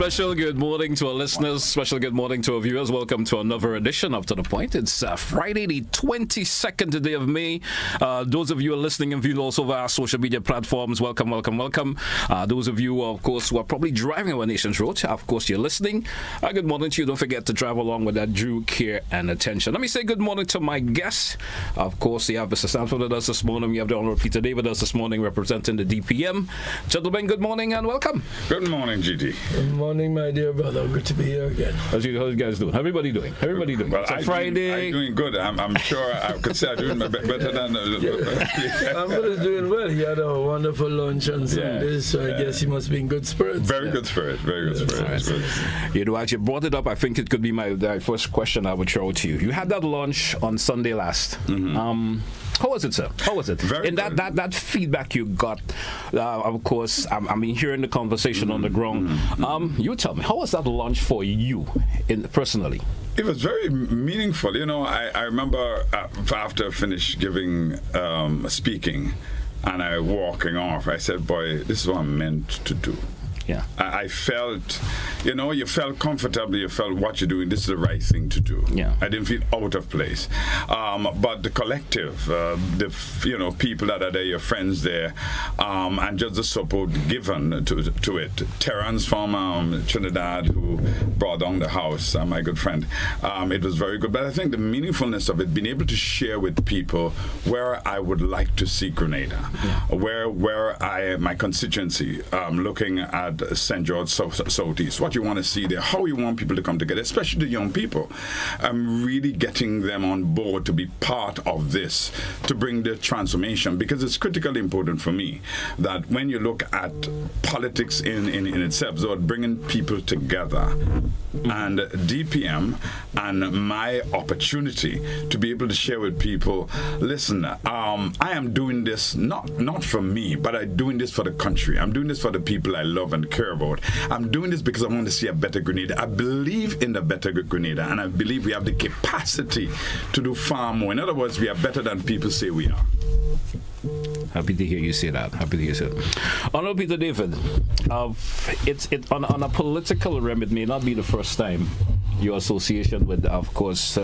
Special good morning to our listeners. Special good morning to our viewers. Welcome to another edition of To The Point. It's Friday, the 22nd day of May. Those of you who are listening and viewing also via our social media platforms, welcome. Those of you, of course, who are probably driving our nation's road, of course, you're listening. Good morning to you. Don't forget to drive along with that due care and attention. Let me say good morning to my guests. Of course, we have Mr. Stanford with us this morning. We have the Honorable Peter David with us this morning representing the DPM. Gentlemen, good morning and welcome. Good morning, GT. Good morning, my dear brother. Good to be here again. How you guys doing? Everybody doing? Well, it's Friday. I'm doing good. I'm sure I could say I'm doing better than... Amber is doing well. He had a wonderful lunch on Sunday, so I guess he must be in good spirits. Very good spirit. You know, as you brought it up, I think it could be my first question I would throw to you. You had that lunch on Sunday last. Mm-hmm. How was it, sir? How was it? Very and good. that feedback you got, of course, I mean, hearing the conversation on the ground. You tell me, how was that lunch for you, personally? It was very meaningful. You know, I remember after I finished giving speaking and I walking off, I said, boy, this is what I'm meant to do. Yeah, I felt, you felt comfortable. You felt what you're doing. This is the right thing to do. Yeah, I didn't feel out of place. But the collective, the people that are there, your friends there, and just the support given to it. Terrence from Trinidad, who brought down the house, my good friend. It was very good. But I think the meaningfulness of it, being able to share with people where I would like to see Grenada, where my constituency, looking at St. George Southeast, what you want to see there, how you want people to come together, especially the young people. Really getting them on board to be part of this, to bring the transformation, because it's critically important for me that when you look at politics in itself, so bringing people together, and DPM and my opportunity to be able to share with people, listen, I am doing this not for me, but I'm doing this for the country. I'm doing this for the people I love and care about. I'm doing this because I want to see a better Grenada. I believe in the better Grenada, and I believe we have the capacity to do far more. In other words, we are better than people say we are. Happy to hear you say that. Honorable Peter David, it's on a political realm, it may not be the first time your association with, of course,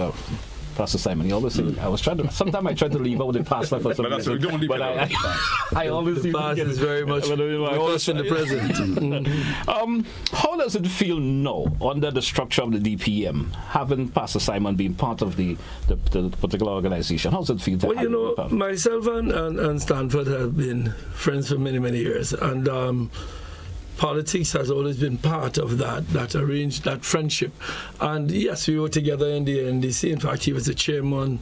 Pastor Simon. You always say, sometimes I try to leave out the past life for some reason. But I always the past is very much in the present. How does it feel now, under the structure of the DPM, having Pastor Simon being part of the particular organization? How does it feel to have him? Myself and Stanford have been friends for many, many years. And politics has always been part of that friendship. And yes, we were together in the NDC. In fact, he was the chairman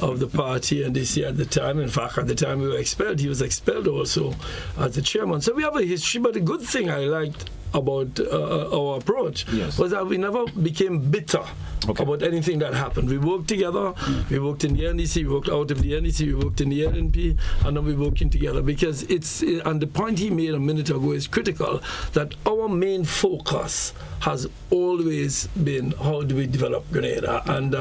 of the party NDC at the time. In fact, at the time we were expelled, he was expelled also as the chairman. So we have a history. But the good thing I liked about our approach was that we never became bitter about anything that happened. We worked together. We worked in the NDC, we worked out of the NDC, we worked in the LNP, and then we working together, because and the point he made a minute ago is critical, that our main focus has always been how do we develop Grenada. And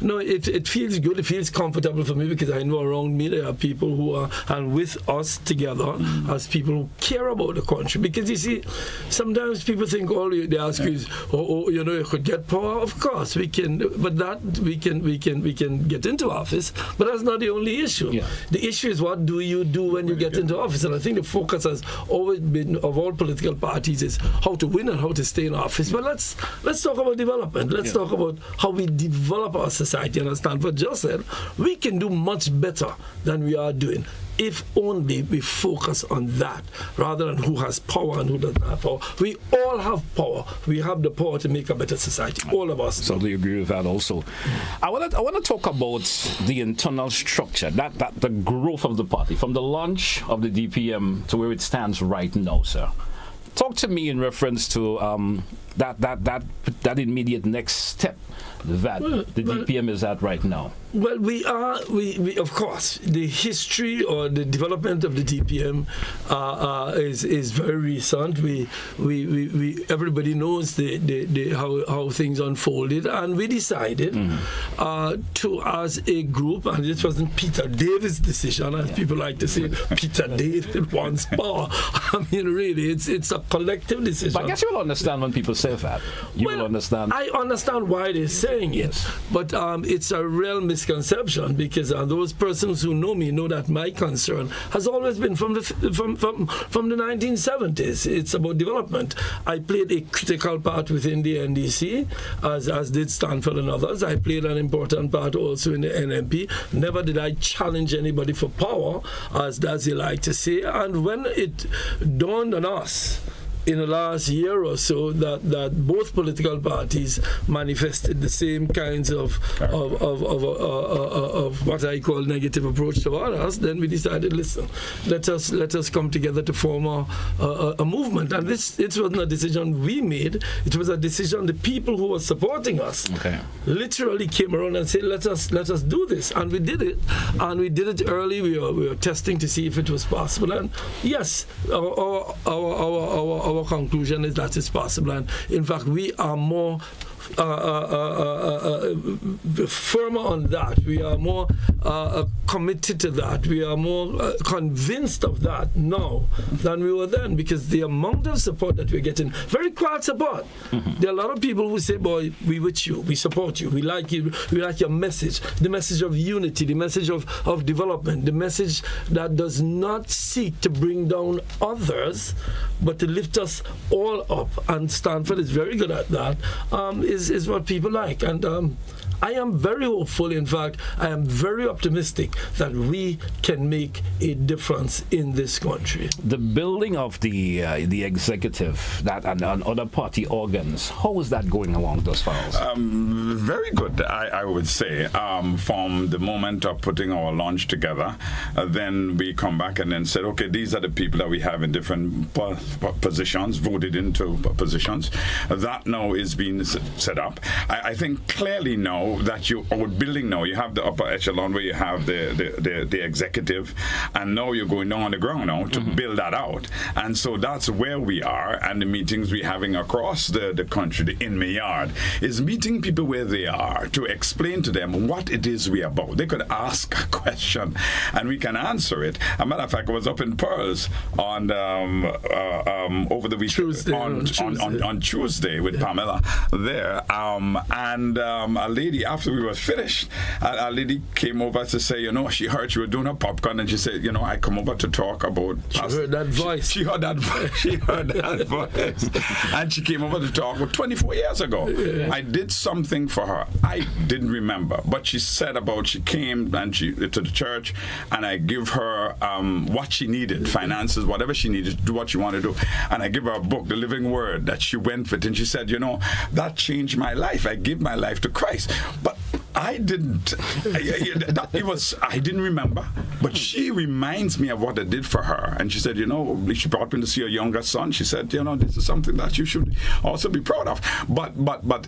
it feels good, it feels comfortable for me, because I know around me there are people who are, and with us together as people who care about the country. Because you see, sometimes people think all they ask is, you could get power. Of course we can, but we can get into office, but that's not the only issue. Yeah. The issue is, what do you do when you get into office? And I think the focus has always been, of all political parties, is how to win and how to stay in office. But let's talk about development. Let's talk about how we develop our society. And as Stanford just said, we can do much better than we are doing if only we focus on that, rather than who has power and who doesn't have power. We all have power. We have the power to make a better society, all of us. So do you agree with that also? I want to talk about the internal structure, that the growth of the party, from the launch of the DPM to where it stands right now, sir. Talk to me in reference to that immediate next step that the DPM is at right now? Well, we of course, the history or the development of the DPM is very recent. We everybody knows how things unfolded, and we decided to, as a group, and it wasn't Peter David's decision, as people like to say, Peter David wants power. I mean, really, it's a collective decision. But I guess you will understand when people say that. You will understand. I understand why they're saying it, but it's a real misconception, because those persons who know me know that my concern has always been from the 1970s. It's about development. I played a critical part within the NDC, as did Stanford and others. I played an important part also in the NMP. Never did I challenge anybody for power, as they like to say. And when it dawned on us in the last year or so that both political parties manifested the same kinds of what I call negative approach to others, then we decided, listen, let us come together to form a movement. And it wasn't a decision we made; it was a decision the people who were supporting us literally came around and said, let us do this, and we did it. And we did it early. We were testing to see if it was possible, and yes, our conclusion is that it's possible, and in fact we are more firmer on that. We are more committed to that. We are more convinced of that now than we were then, because the amount of support that we're getting, very quiet support. There are a lot of people who say, boy, we with you, we support you, we like you, we like your message, the message of unity, the message of development, the message that does not seek to bring down others, but to lift us all up. And Stanford is very good at that. Is what people like, and I am very hopeful. In fact, I am very optimistic that we can make a difference in this country. The building of the executive and other party organs, how is that going along thus far? Very good, I would say. From the moment of putting our launch together, then we come back and then said, okay, these are the people that we have in different positions, voted into positions. That now is being set up. I think clearly now that our building now, you have the upper echelon where you have the executive, and now you're going down on the ground now to build that out. And so that's where we are, and the meetings we're having across the country, in my yard, is meeting people where they are to explain to them what it is we are about. They could ask a question and we can answer it. As a matter of fact, I was up in Pearls on over the weekend on Tuesday with Pamela there, and a lady, after we were finished, a lady came over to say, she heard you were doing a popcorn, and she said, I come over to talk about. She heard that voice. She heard that voice. She heard that voice, and she came over to talk 24 years ago. I did something for her. I didn't remember, but she said she came and to the church, and I give her what she needed, finances, whatever she needed to do what she wanted to do, and I give her a book, The Living Word, that she went with, and she said, that changed my life. I give my life to Christ. But I didn't. I didn't remember. But she reminds me of what I did for her. And she said, she brought me to see her younger son. She said, this is something that you should also be proud of. But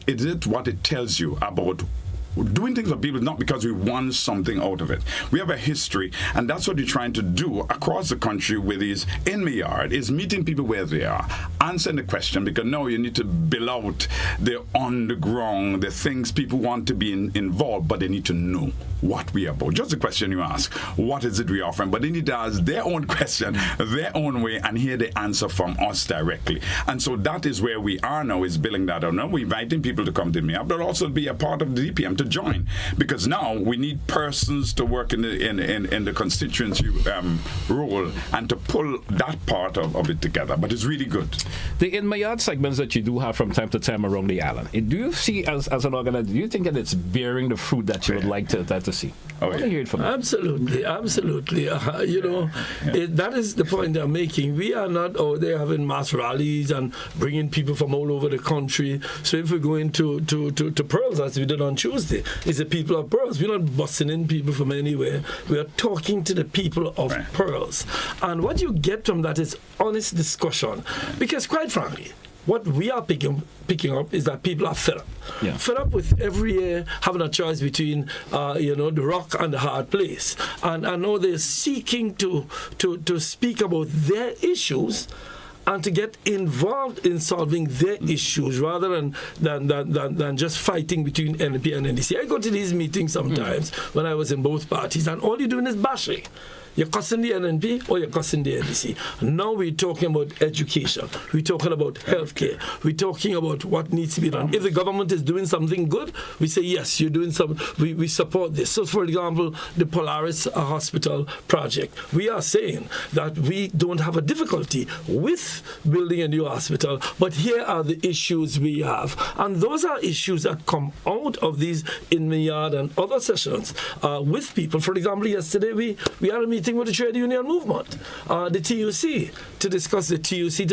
is it what it tells you about doing things for people, not because we want something out of it. We have a history, and that's what you're trying to do across the country with these in my yard, is meeting people where they are, answering the question, because now you need to build out the on the ground, the things people want to be involved, but they need to know what we are about. Just the question you ask, what is it we are offering? But they need to ask their own question, their own way, and hear the answer from us directly. And so that is where we are now, is building that out. Now we're inviting people to come to me, but also be a part of the DPM, to join, because now we need persons to work in the constituency role and to pull that part of it together. But it's really good. The in my yard segments that you do have from time to time around the island, do you see as an organizer, do you think that it's bearing the fruit that you would like to see? I want to hear it from you. Absolutely. That is the point I'm making. We are not out there having mass rallies and bringing people from all over the country. So if we're going to Pearls, as we did on Tuesday, it's the people of Pearls. We're not busting in people from anywhere. We are talking to the people of Pearls. And what you get from that is honest discussion. Because quite frankly, what we are picking up is that people are fed up. Yeah. Fed up with every year having a choice between, the rock and the hard place. And I know they're seeking to speak about their issues and to get involved in solving their issues rather than just fighting between NP and NDC. I go to these meetings sometimes when I was in both parties, and all you're doing is bashing. You're cussing the NNP or you're cussing the NDC. Now we're talking about education. We're talking about healthcare. We're talking about what needs to be done. If the government is doing something good, we say, yes, you're doing something. We support this. So, for example, the Polaris Hospital project. We are saying that we don't have a difficulty with building a new hospital, but here are the issues we have. And those are issues that come out of these in the yard and other sessions with people. For example, yesterday we had a meeting with the trade union movement, the TUC, to discuss the TUC,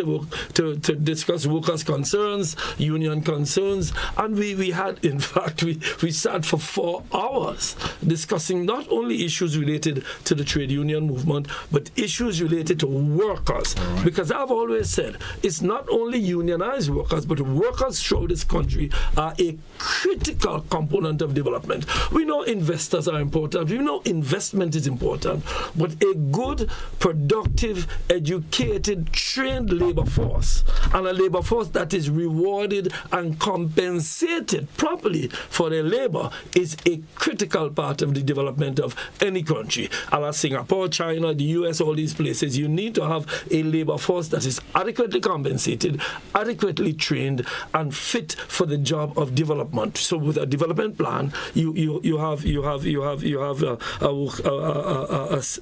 to discuss workers' concerns, union concerns, and we had, in fact, we sat for 4 hours discussing not only issues related to the trade union movement, but issues related to workers. Right. Because I've always said, it's not only unionized workers, but workers throughout this country are a critical component of development. We know investors are important, we know investment is important, but a good, productive, educated, trained labor force, and a labor force that is rewarded and compensated properly for their labor, is a critical part of the development of any country. Ala Singapore, China, the US, all these places, you need to have a labor force that is adequately compensated, adequately trained, and fit for the job of development. So with a development plan, you have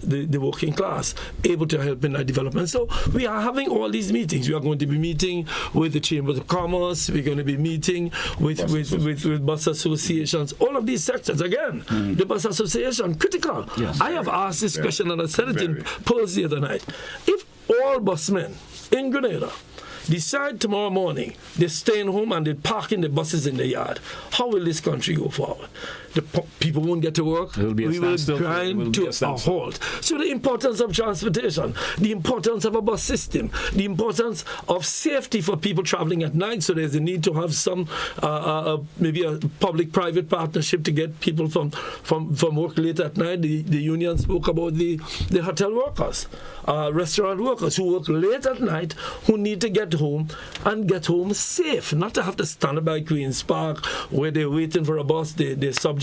the working class able to help in that development. So we are having all these meetings. We are going to be meeting with the Chambers of Commerce. We're going to be meeting with bus associations. All of these sectors. Again, the bus association, critical. Yes. I have asked this question and I said it in polls the other night. If all busmen in Grenada decide tomorrow morning they're staying home and they're parking the buses in the yard, how will this country go forward? The people won't get to work. We will grind to a halt. So the importance of transportation, the importance of a bus system, the importance of safety for people traveling at night. So there's a need to have some maybe a public-private partnership to get people from work late at night. The union spoke about the hotel workers, restaurant workers who work late at night, who need to get home and get home safe, not to have to stand by Queen's Park where they're waiting for a bus. They're subject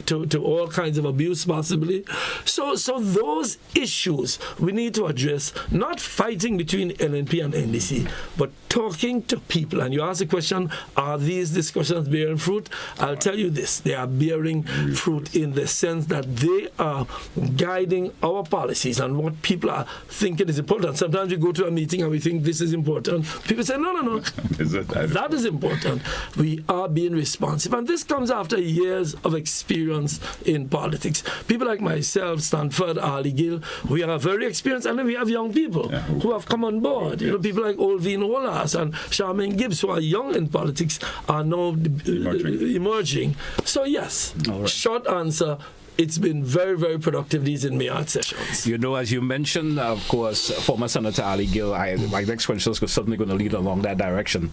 to all kinds of abuse, possibly. So those issues we need to address, not fighting between LNP and NDC, but talking to people. And you ask the question, are these discussions bearing fruit? I'll tell you this, they are bearing fruit in the sense that they are guiding our policies and what people are thinking is important. Sometimes we go to a meeting and we think this is important. People say, no. That is important. We are being responsive. And this comes after years of experience in politics. People like myself, Stanford, Ali Gill, we are very experienced, and then we have young people who have come on board. You know, people like Olvin Olas and Charmaine Gibbs, who are young in politics, are now emerging. So yes, short answer, it's been very, very productive, these in Mayard sessions. You know, as you mentioned, of course, former Senator Ali Gill, my next question is certainly going to lead along that direction.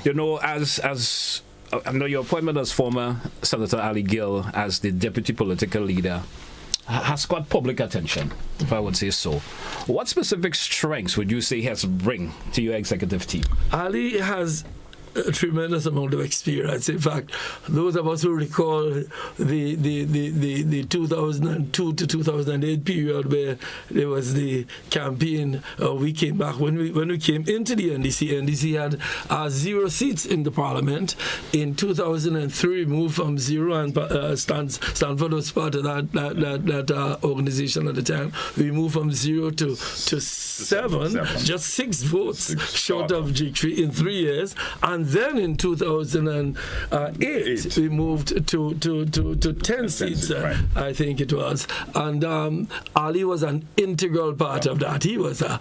You know, as I know your appointment as former Senator Ali Gill as the deputy political leader has got public attention, if I would say so. What specific strengths would you say he has to bring to your executive team? Ali has a tremendous amount of experience. In fact, those of us who recall the 2002 to 2008 period where there was the campaign, we came back when we came into the NDC had 0 seats in the parliament. In 2003, moved from 0, and Stanford was part of that organization at the time. We moved from 0 to 7, just 6 votes short of victory in 3 years, and And then in 2008, we moved to 10 seats, right. I think it was. And Ali was an integral part of that. He was a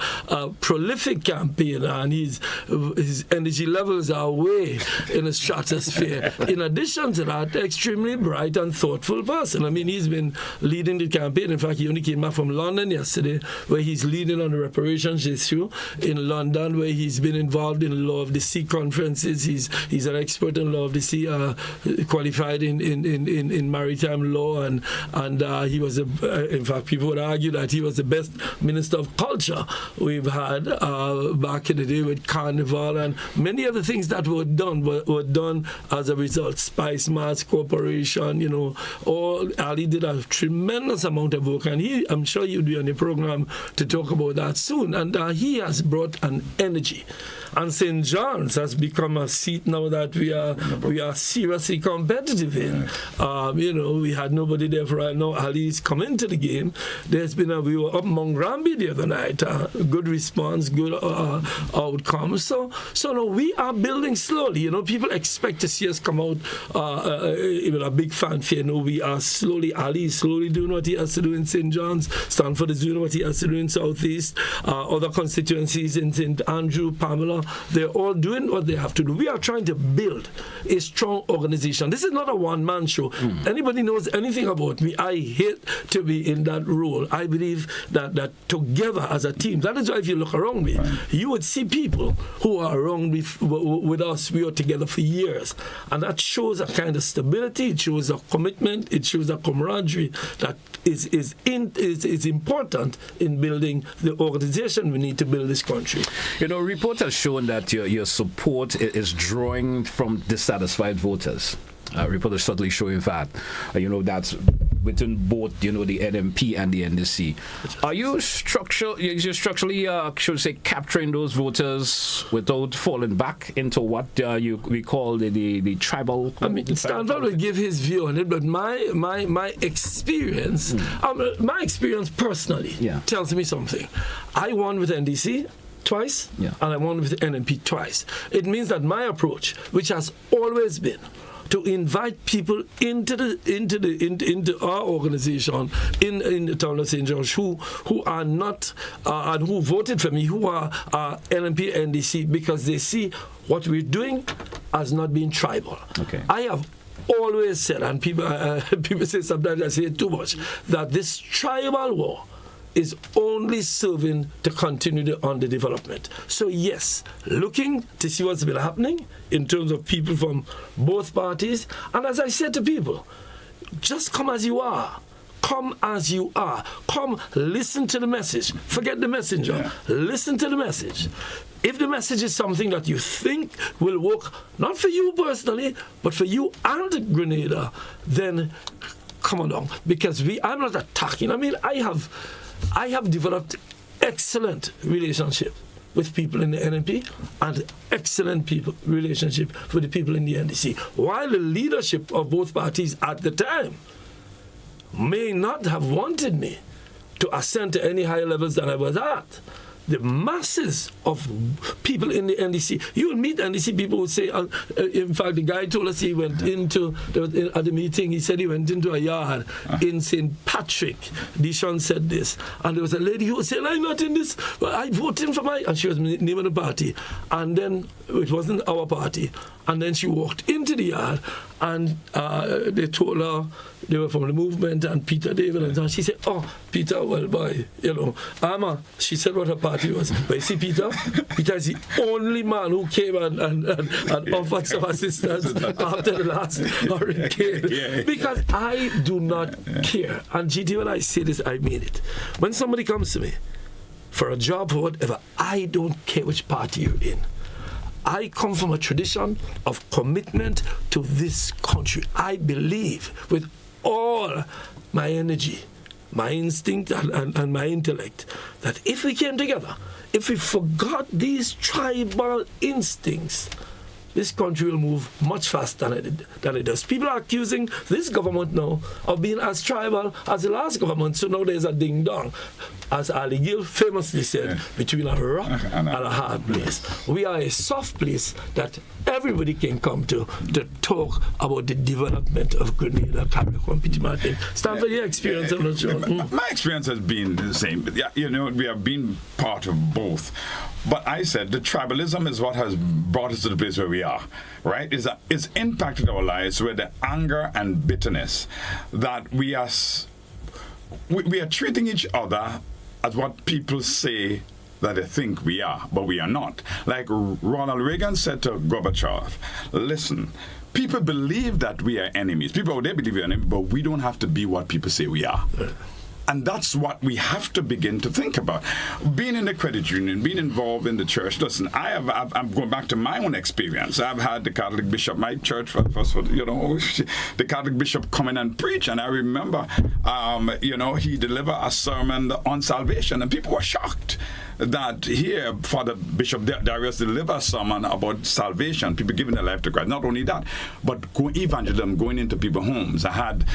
prolific campaigner, and his energy levels are way in the stratosphere. In addition to that, extremely bright and thoughtful person. I mean, he's been leading the campaign. In fact, he only came back from London yesterday, where he's leading on the reparations issue in London, where he's been involved in law of the sea conferences. He's an expert in law of the sea, qualified in maritime law, and he was in fact, people would argue that he was the best minister of culture we've had back in the day with Carnival, and many other things that were done as a result. Spice Mart Corporation, Ali did a tremendous amount of work, and I'm sure you'll be on the program to talk about that soon. And he has brought an energy. And St. John's has become a seat now that we are seriously competitive in. We had nobody there for right now. Ali's come into the game. We were up Mount Granby the other night. Good response, good outcomes. So no, we are building slowly. People expect to see us come out with a big fanfare. No, we are slowly. Ali is slowly doing what he has to do in St. John's. Stanford is doing what he has to do in Southeast. Other constituencies in St. Andrew, Pamela, they're all doing what they have to do. We are trying to build a strong organization. This is not a one-man show. Anybody knows anything about me, I hate to be in that role. I believe that together as a team, that is why if you look around me, you would see people who are around with us. We are together for years. And that shows a kind of stability. It shows a commitment. It shows a camaraderie that is important in building the organization we need to build this country. Reports have shown that your support is drawing from dissatisfied voters. Report is certainly showing that. That's within both, the NMP and the NDC. Are you structurally, should we say, capturing those voters without falling back into what we call the tribal? I mean, Stanford will give his view on it, but my experience, my experience personally tells me something. I won with NDC twice, and I won with the NMP twice. It means that my approach, which has always been to invite people into our organization in the town of St. George who are not and who voted for me, who are NMP, NDC, because they see what we're doing as not being tribal. Okay. I have always said, and people say sometimes I say it too much, that this tribal war is only serving to continue the underdevelopment. So yes, looking to see what's been happening in terms of people from both parties. And as I said to people, just come as you are. Come as you are. Come listen to the message. Forget the messenger. Yeah. Listen to the message. If the message is something that you think will work, not for you personally, but for you and Grenada, then come along. Because I'm not attacking. I mean, I have developed excellent relationship with people in the NMP and excellent relationship with the people in the NDC. While the leadership of both parties at the time may not have wanted me to ascend to any higher levels than I was at, the masses of people in the NDC, you will meet NDC people who say, in fact, the guy told us he went at the meeting, he said he went into a yard in St. Patrick. Dishon said this. And there was a lady who said, I'm not in this, I voted for and she was naming the party. And then it wasn't our party. And then she walked into the yard and they told her they were from the movement and Peter David, and she said, oh, Peter, well, boy, she said what her party was. But you see, Peter is the only man who came and offered some assistance after the last hurricane. Because I do not care. And GT, when I say this, I mean it. When somebody comes to me for a job or whatever, I don't care which party you're in. I come from a tradition of commitment to this country. I believe with all my energy, my instinct and my intellect, that if we came together, if we forgot these tribal instincts, this country will move much faster than it does. People are accusing this government now of being as tribal as the last government, so now there's a ding-dong. As Ali Gill famously said, between a rock and a hard place. We are a soft place that everybody can come to talk about the development of Grenada, Carriacou, Martin. Stanford, your experience, I'm not sure. My experience has been the same. Yeah, you know, we have been part of both. But I said the tribalism is what has brought us to the place where we are, right? It's impacted our lives with the anger and bitterness that we are treating each other as what people say that they think we are, but we are not. Like Ronald Reagan said to Gorbachev, listen, people believe that we are enemies. People, they believe we are enemies, but we don't have to be what people say we are. And that's what we have to begin to think about. Being in the credit union, being involved in the church. Listen, I'm going back to my own experience. I've had the Catholic bishop, my church, the Catholic bishop come in and preach. And I remember, he delivered a sermon on salvation, and people were shocked that here Father Bishop Darius delivered a sermon about salvation, people giving their life to Christ. Not only that, but evangelism, going into people's homes. I had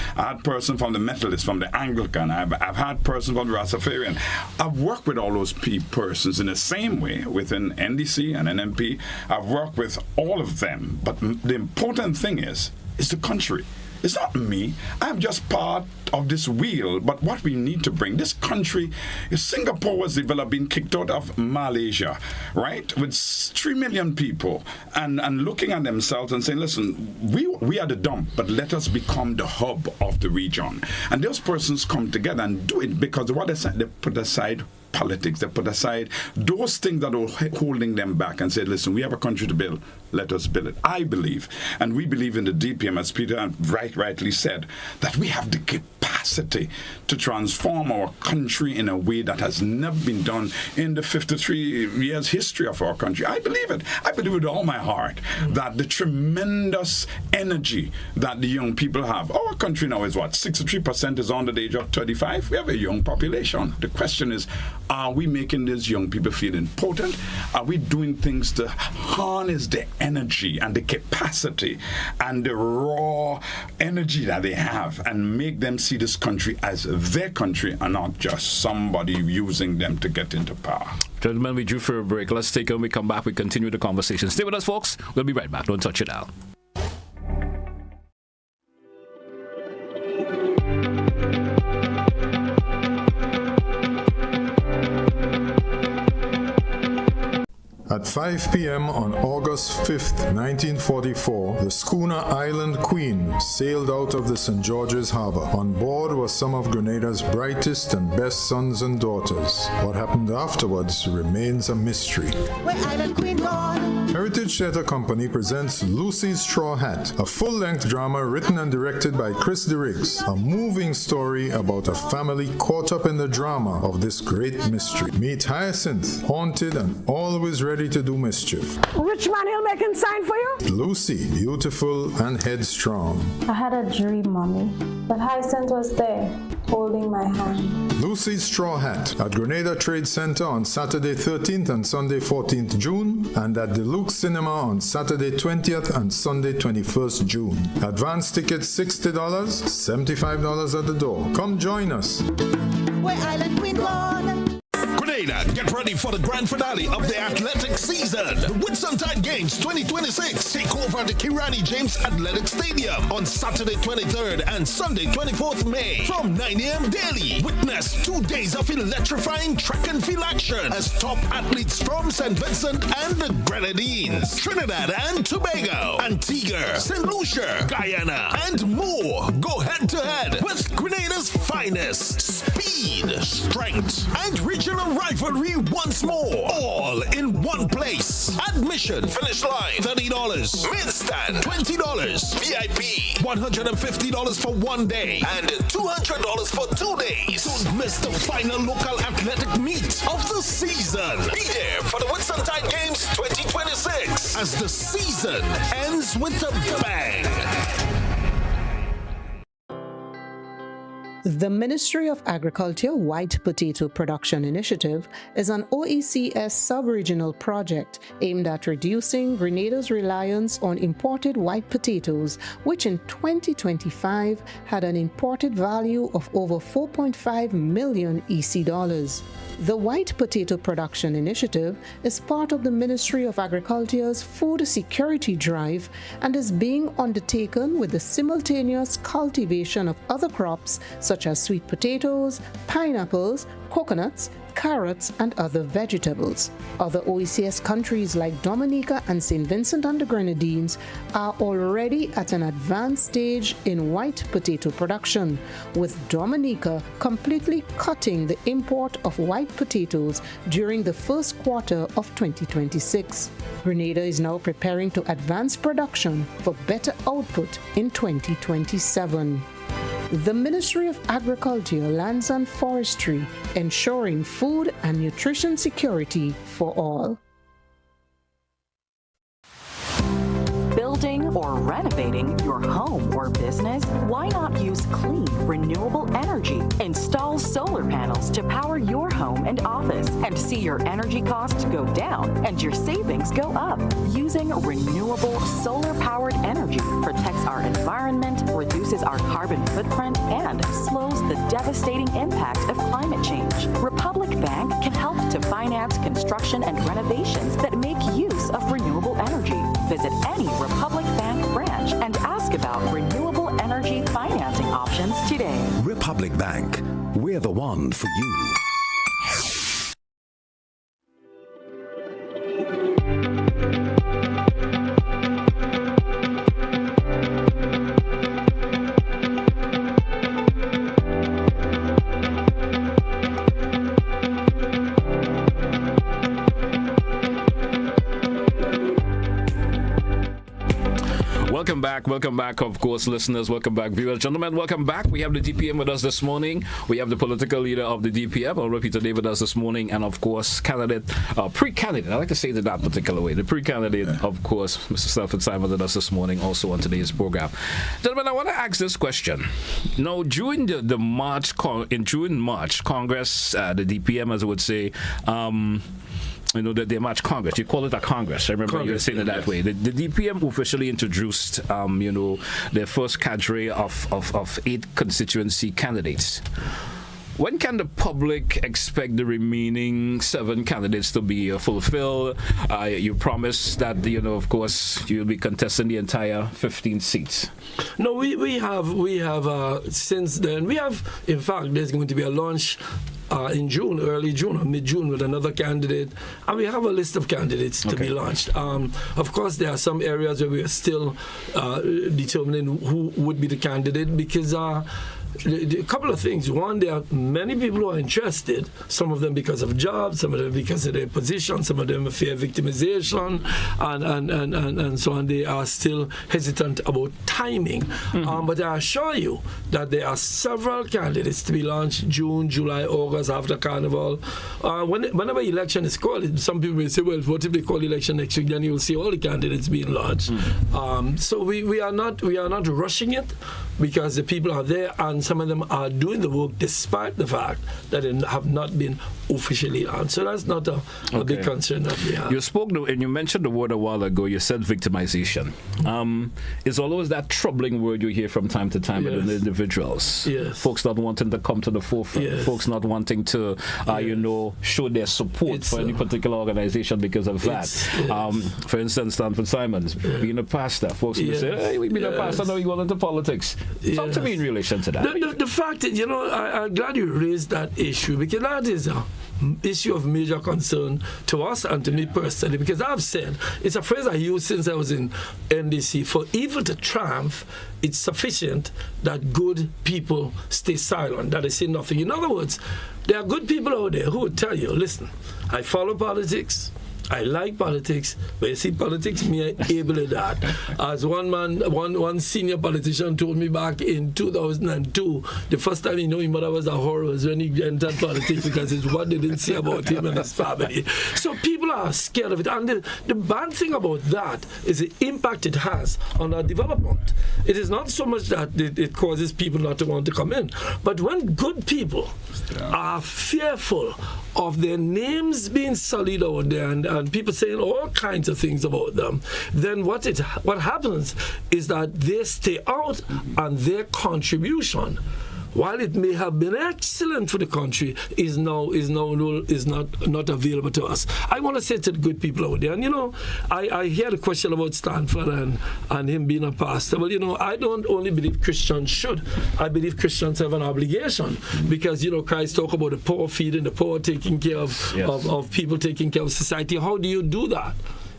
person from the Methodist, from the Anglican. I've had person from the Rastafarian. I've worked with all those persons in the same way within NDC and NMP. I've worked with all of them. But the important thing is the country. It's not me. I'm just part of this wheel. But what we need to bring, this country, if Singapore was developed, being kicked out of Malaysia, right, with 3 million people, and looking at themselves and saying, listen, we are the dump, but let us become the hub of the region. And those persons come together and do it because what they put aside politics, they put aside those things that are holding them back and say, listen, we have a country to build, let us build it. I believe, and we believe in the DPM, as Peter rightly said, that we have the capacity to transform our country in a way that has never been done in the 53 years history of our country. I believe it. I believe with all my heart that the tremendous energy that the young people have. Our country now is what? 63% is under the age of 35. We have a young population. The question is, are we making these young people feel important? Are we doing things to harness the energy and the capacity and the raw energy that they have and make them see this country as their country and not just somebody using them to get into power? Gentlemen, we drew for a break. Let's take it. When we come back, we continue the conversation. Stay with us, folks. We'll be right back. Don't touch it out. At 5 p.m. on August 5th, 1944, the schooner Island Queen sailed out of the St. George's Harbor. On board were some of Grenada's brightest and best sons and daughters. What happened afterwards remains a mystery. Where Island Queen gone? Heritage Theatre Company presents Lucy's Straw Hat, a full-length drama written and directed by Chris DeRiggs, a moving story about a family caught up in the drama of this great mystery. Meet Hyacinth, haunted and always ready to do mischief. Rich man, he'll make him sign for you? Lucy, beautiful and headstrong. I had a dream, Mommy, that Hyacinth was there, holding my hand. Lucy's Straw Hat at Grenada Trade Center on Saturday 13th and Sunday 14th June, and at the Luke Cinema on Saturday 20th and Sunday 21st June. Advance tickets $60, $75 at the door. Come join us. Where Island Queen gone? Grenada, get ready for the grand finale of the athletic season. The Whitsuntide Games 2026 take over the Kirani James Athletic Stadium on Saturday 23rd and Sunday 24th May from 9 a.m. daily. Witness 2 days of electrifying track and field action as top athletes from St. Vincent and the Grenadines, Trinidad and Tobago, Antigua, St. Lucia, Guyana, and more go head-to-head with Grenada's finest speed, strength, and regional rivalry once more, all in one place. Admission, finish line, $30, main stand, $20, VIP, $150 for 1 day, and $200 for 2 days. Don't miss the final local athletic meet of the season. Be there for the Whitsuntide Games 2026 as the season ends with a bang. The Ministry of Agriculture White Potato Production Initiative is an OECS sub-regional project aimed at reducing Grenada's reliance on imported white potatoes, which in 2025 had an imported value of over 4.5 million EC dollars. The White Potato Production Initiative is part of the Ministry of Agriculture's food security drive and is being undertaken with the simultaneous cultivation of other crops such as sweet potatoes, pineapples, coconuts, carrots, and other vegetables. Other OECS countries like Dominica and St. Vincent and the Grenadines are already at an advanced stage in white potato production, with Dominica completely cutting the import of white potatoes during the first quarter of 2026. Grenada is now preparing to advance production for better output in 2027. The Ministry of Agriculture, Lands and Forestry, ensuring food and nutrition security for all. Building or renovating your home or business? Why not use clean, renewable energy? Install solar panels to power your home and office and see your energy costs go down and your savings go up. Using renewable solar-powered energy protects our environment, reduces our carbon footprint, and slows the devastating impact of climate change. Republic Bank can help to finance construction and renovations that make use of renewable energy. Visit any Republic Bank branch and ask about renewable energy financing options today. Republic Bank, we're the one for you. Welcome back, of course, listeners. Welcome back, viewers. Gentlemen, welcome back. We have the DPM with us this morning. We have the political leader of the DPM, Honorable Peter Day, with us this morning, and of course, pre-candidate. I like to say it that particular way. The pre-candidate, of course, Mr. Stanford Simon, with us this morning, also on today's program. Gentlemen, I want to ask this question. Now, during the March, Congress, the DPM, as I would say, they March Congress. You call it a Congress. I remember you were saying it that way. The DPM officially introduced, their first cadre of 8 constituency candidates. When can the public expect the remaining 7 candidates to be fulfilled? You promised that, of course, you'll be contesting the entire 15 seats. No, we have since then. In fact, there's going to be a launch in June, early June or mid-June, with another candidate, and we have a list of candidates to be launched. Of course, there are some areas where we are still determining who would be the candidate, because a couple of things. One, there are many people who are interested, some of them because of jobs, some of them because of their position, some of them fear victimization, and so on. They are still hesitant about timing. But I assure you that there are several candidates to be launched June, July, August, after Carnival. Whenever election is called, some people may say, well, what if they call election next week? Then you'll see all the candidates being launched. So we are not rushing it, because the people are there, and some of them are doing the work despite the fact that they have not been officially launched. So that's not a big concern that we have. You spoke, and you mentioned the word a while ago. You said victimization. It's always that troubling word you hear from time to time with individuals. Folks not wanting to come to the forefront. Folks not wanting to, show their support for any particular organization because of that. For instance, Stanford Simons, being a pastor. Folks will say, hey, we've been a pastor, now we go into politics. Talk to me in relation to that. The fact is, I'm glad you raised that issue, because that is a issue of major concern to us and to me personally, because I've said, it's a phrase I used since I was in NDC, for evil to triumph, it's sufficient that good people stay silent, that they say nothing. In other words, there are good people out there who would tell you, listen, I follow politics, I like politics, but you see, politics me able to that. As one senior politician told me back in 2002, the first time he knew his mother was a horror was when he entered politics because it's what they didn't say about him and his family. So people are scared of it. And the bad thing about that is the impact it has on our development. It is not so much that it causes people not to want to come in, but when good people are fearful of their names being sullied out there and people saying all kinds of things about them, then what happens is that they stay out and their contribution, while it may have been excellent for the country, is not available to us. I want to say to the good people out there, and I hear the question about Stanford and him being a pastor. Well, I don't only believe Christians should. I believe Christians have an obligation because, Christ talk about the poor feeding the poor, taking care of people, taking care of society. How do you do that?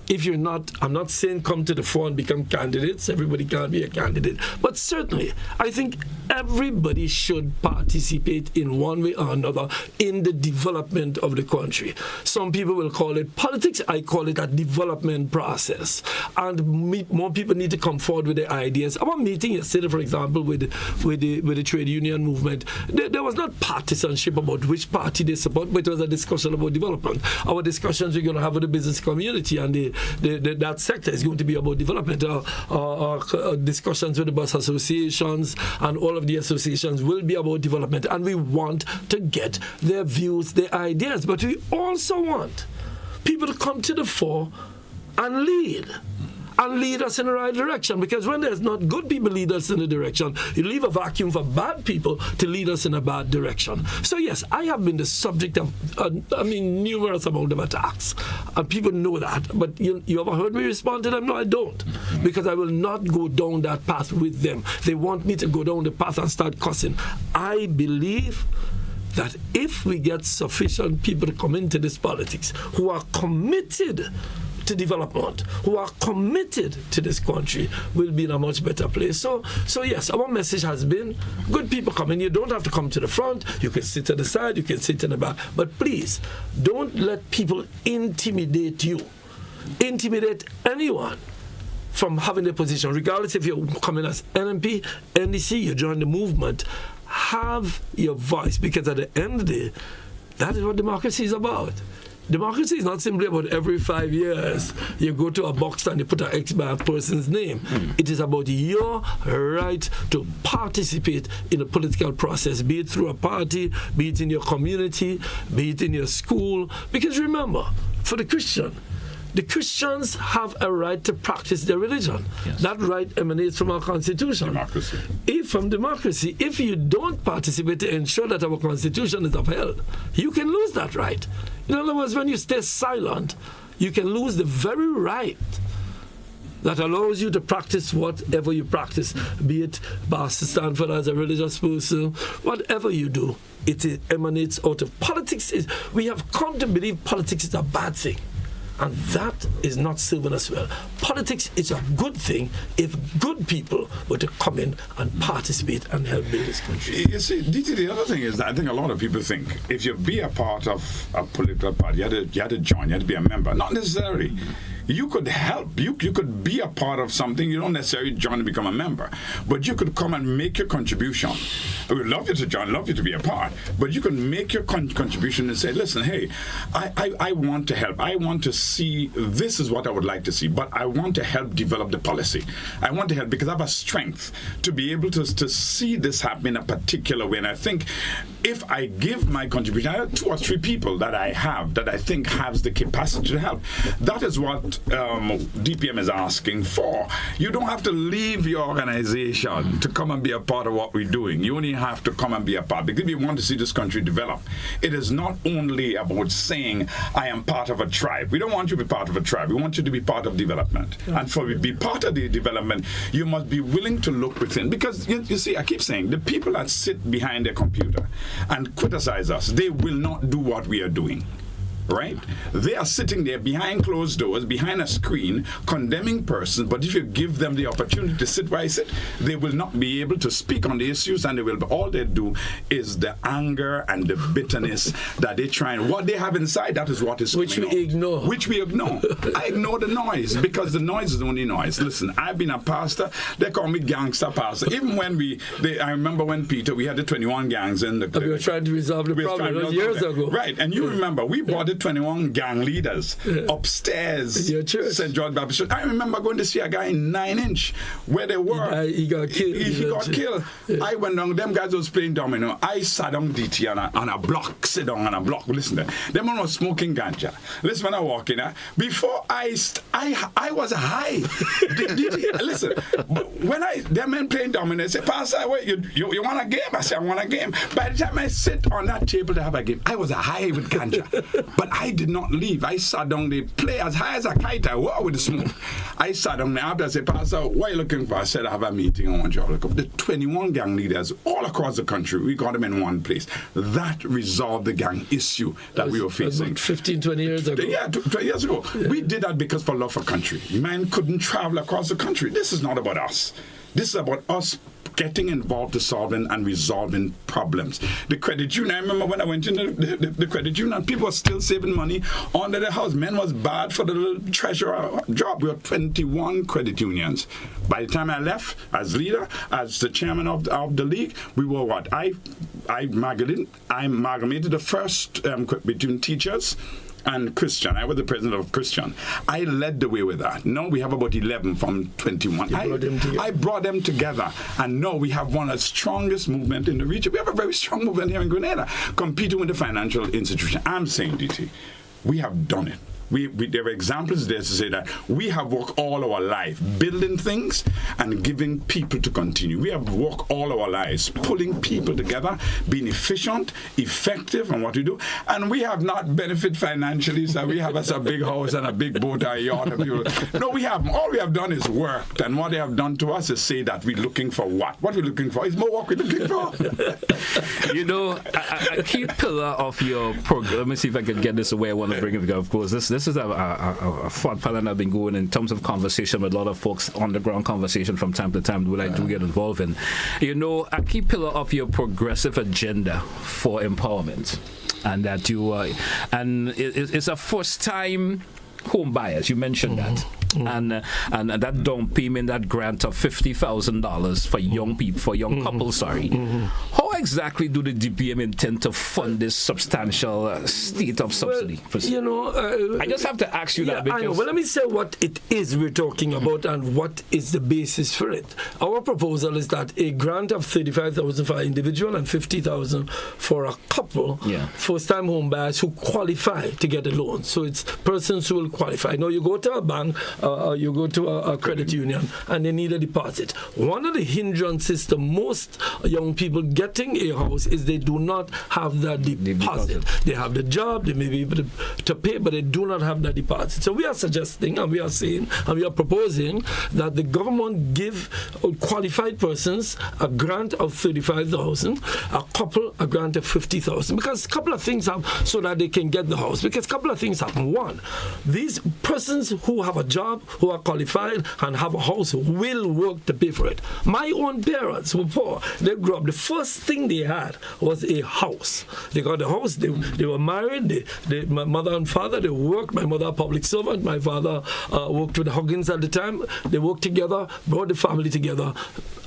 If you're not, I'm not saying come to the fore and become candidates. Everybody can't be a candidate. But certainly, I think everybody should participate in one way or another in the development of the country. Some people will call it politics. I call it a development process. And more people need to come forward with their ideas. Our meeting yesterday, for example, with the trade union movement, there was not partisanship about which party they support, but it was a discussion about development. Our discussions we're going to have with the business community and that sector is going to be about development. Our discussions with the bus associations and all of the associations will be about development, and we want to get their views, their ideas, but we also want people to come to the fore and lead us in the right direction, because when there's not good people lead us in the direction, you leave a vacuum for bad people to lead us in a bad direction. So yes, I have been the subject of numerous amount of attacks, and people know that, but you ever heard me respond to them? No, I don't, because I will not go down that path with them. They want me to go down the path and start cussing. I believe that if we get sufficient people to come into this politics who are committed to development, who are committed to this country, will be in a much better place. So yes, our message has been, good people come in. You don't have to come to the front. You can sit to the side, you can sit in the back. But please, don't let people intimidate you. Intimidate anyone from having a position, regardless if you're coming as NMP, NDC, you join the movement. Have your voice, because at the end of the day, that is what democracy is about. Democracy is not simply about every 5 years you go to a box and you put an X by a person's name. It is about your right to participate in a political process, be it through a party, be it in your community, be it in your school. Because remember, for the Christians have a right to practice their religion. Yes. That right emanates from our Constitution. Democracy. From democracy, if you don't participate to ensure that our Constitution is upheld, you can lose that right. In other words, when you stay silent, you can lose the very right that allows you to practice whatever you practice, be it Pastor Stanford as a religious person, whatever you do, it emanates out of politics. We have come to believe politics is a bad thing. And that is not serving us well. Politics is a good thing if good people were to come in and participate and help build this country. You see, DT, the other thing is that I think a lot of people think if you be a part of a political party, you had to join, you had to be a member. Not necessarily. You could help. You could be a part of something. You don't necessarily join and become a member, but you could come and make your contribution. We would love you to join, love you to be a part, but you can make your contribution and say, listen, hey, I want to help. I want to see, this is what I would like to see, but I want to help develop the policy. I want to help because I have a strength to be able to see this happen in a particular way. And I think if I give my contribution, I have 2 or 3 people that I have that I think has the capacity to help. That is what DPM is asking for. You don't have to leave your organization to come and be a part of what we're doing. You only have to come and be a part, because we want to see this country develop. It is not only about saying, I am part of a tribe. We don't want you to be part of a tribe. We want you to be part of development. And for you to be part of the development, you must be willing to look within. Because, you see, I keep saying, the people that sit behind their computer and criticize us, they will not do what we are doing. right? They are sitting there behind closed doors, behind a screen, condemning persons, but if you give them the opportunity to sit where I sit, they will not be able to speak on the issues, and all they do is the anger and the bitterness that they try, and what they have inside, that is what is Which we ignore. Which we ignore. I ignore the noise, because the noise is the only noise. Listen, I've been a pastor, they call me gangster pastor. Even when I remember when Peter, we had the 21 gangs in the... We were trying to resolve the problem years ago. Right, and you remember, we brought the 21 gang leaders upstairs in your church, St. George Baptist Church. I remember going to see a guy in 9 Inch where they were. He got killed. He got killed. Yeah. I went down. Them guys was playing domino. I sat on DT on a block. Sit down on a block. Listen, them man was smoking ganja. Listen, when I walk in, before I was high. Listen, when them men playing domino, they say, Pastor, wait, you want a game? I say, I want a game. By the time I sit on that table to have a game, I was high with ganja. But I did not leave. I sat down. They play as high as a kite. I walk with the smoke. I sat down there after I said, Pastor, what are you looking for? I said, I have a meeting. I want you all to look up. The 21 gang leaders all across the country, we got them in one place. That resolved the gang issue that we were facing. 15, 20 years ago. Yeah, 20 years ago. Yeah. We did that because for love for country. Man couldn't travel across the country. This is not about us. This is about us getting involved to solving and resolving problems. The credit union, I remember when I went into the credit union, people were still saving money under the house. Men was bad for the little treasurer job. We had 21 credit unions. By the time I left as leader, as the chairman of the league, we were what? I amalgamated the first between teachers and Christian. I was the president of Christian. I led the way with that. Now we have about 11 from 21. I brought them together. And now we have one of the strongest movement in the region. We have a very strong movement here in Grenada, competing with the financial institution. I'm saying, DT, we have done it. There are examples there to say that we have worked all our life building things and giving people to continue. We have worked all our lives pulling people together, being efficient, effective in what we do, and we have not benefited financially. So we have us a big house and a big boat and a yacht. No, we haven't. All we have done is worked, and what they have done to us is say that we're looking for what? What we're looking for is more work we're looking for. You know, a key pillar of your program. Let me see if I can get this away. I want to bring it. Of course, this is a fun pattern I've been going in terms of conversation with a lot of folks, on the ground conversation from time to time, what I do get involved in. You know, a key pillar of your progressive agenda for empowerment, and that you and it's a first time home buyers. You mentioned that. And that down payment, that grant of $50,000 for young people, for young couples. How exactly do the DPM intend to fund this substantial state of subsidy? Well, you know, I just have to ask you that. I know. Well, let me say what it is we're talking about and what is the basis for it. Our proposal is that a grant of $35,000 for an individual and $50,000 for a couple, first-time home buyers who qualify to get a loan. So it's persons who will qualify. Now, you go to a bank. You go to a credit union and they need a deposit. One of the hindrances to most young people getting a house is they do not have that deposit. They have the job, they may be able to pay, but they do not have that deposit. So we are suggesting and we are saying and we are proposing that the government give qualified persons a grant of $35,000, a couple a grant of $50,000, because a couple of things happen so that they can get the house. Because a couple of things happen. One, these persons who have a job, who are qualified and have a house will work to pay for it. My own parents were poor. They grew up. The first thing they had was a house. They got a house. They were married. My mother and father, they worked. My mother, a public servant. My father worked with Huggins at the time. They worked together, brought the family together,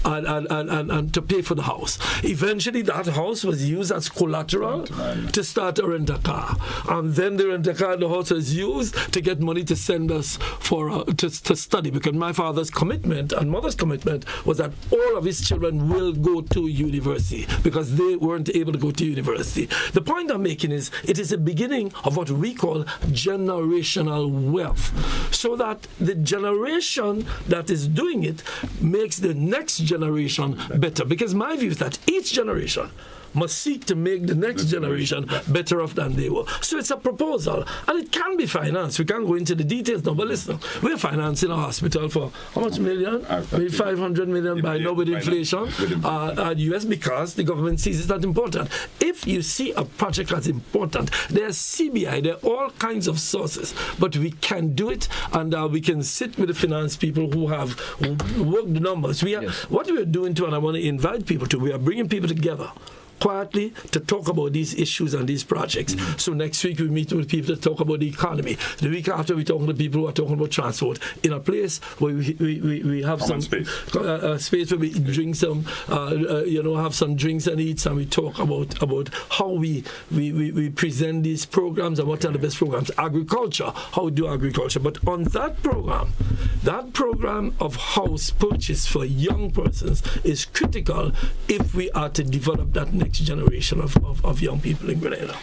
and to pay for the house. Eventually, that house was used as collateral to start a rent-a-car. And then the rent-a-car and the house was used to get money to send us for to study, because my father's commitment and mother's commitment was that all of his children will go to university because they weren't able to go to university. The point I'm making is it is a beginning of what we call generational wealth, so that the generation that is doing it makes the next generation better. Because my view is that each generation must seek to make the next generation better off than they were. So it's a proposal, and it can be financed. We can't go into the details now, but listen, we're financing a hospital for how much million? Maybe 500 million by now with inflation at US, because the government sees it as important. If you see a project as important, there's CBI, there are all kinds of sources, but we can do it, and we can sit with the finance people who have worked the numbers. What we are doing too, and I want to invite people to, we are bringing people together quietly to talk about these issues and these projects. So next week we meet with people to talk about the economy. The week after we talk to people who are talking about transport in a place where we have some space where we drink some, have some drinks and eats, and we talk about how we present these programs and what are the best programs. Agriculture, how we do agriculture. But on that program of house purchase for young persons is critical if we are to develop that next generation of young people in Grenada.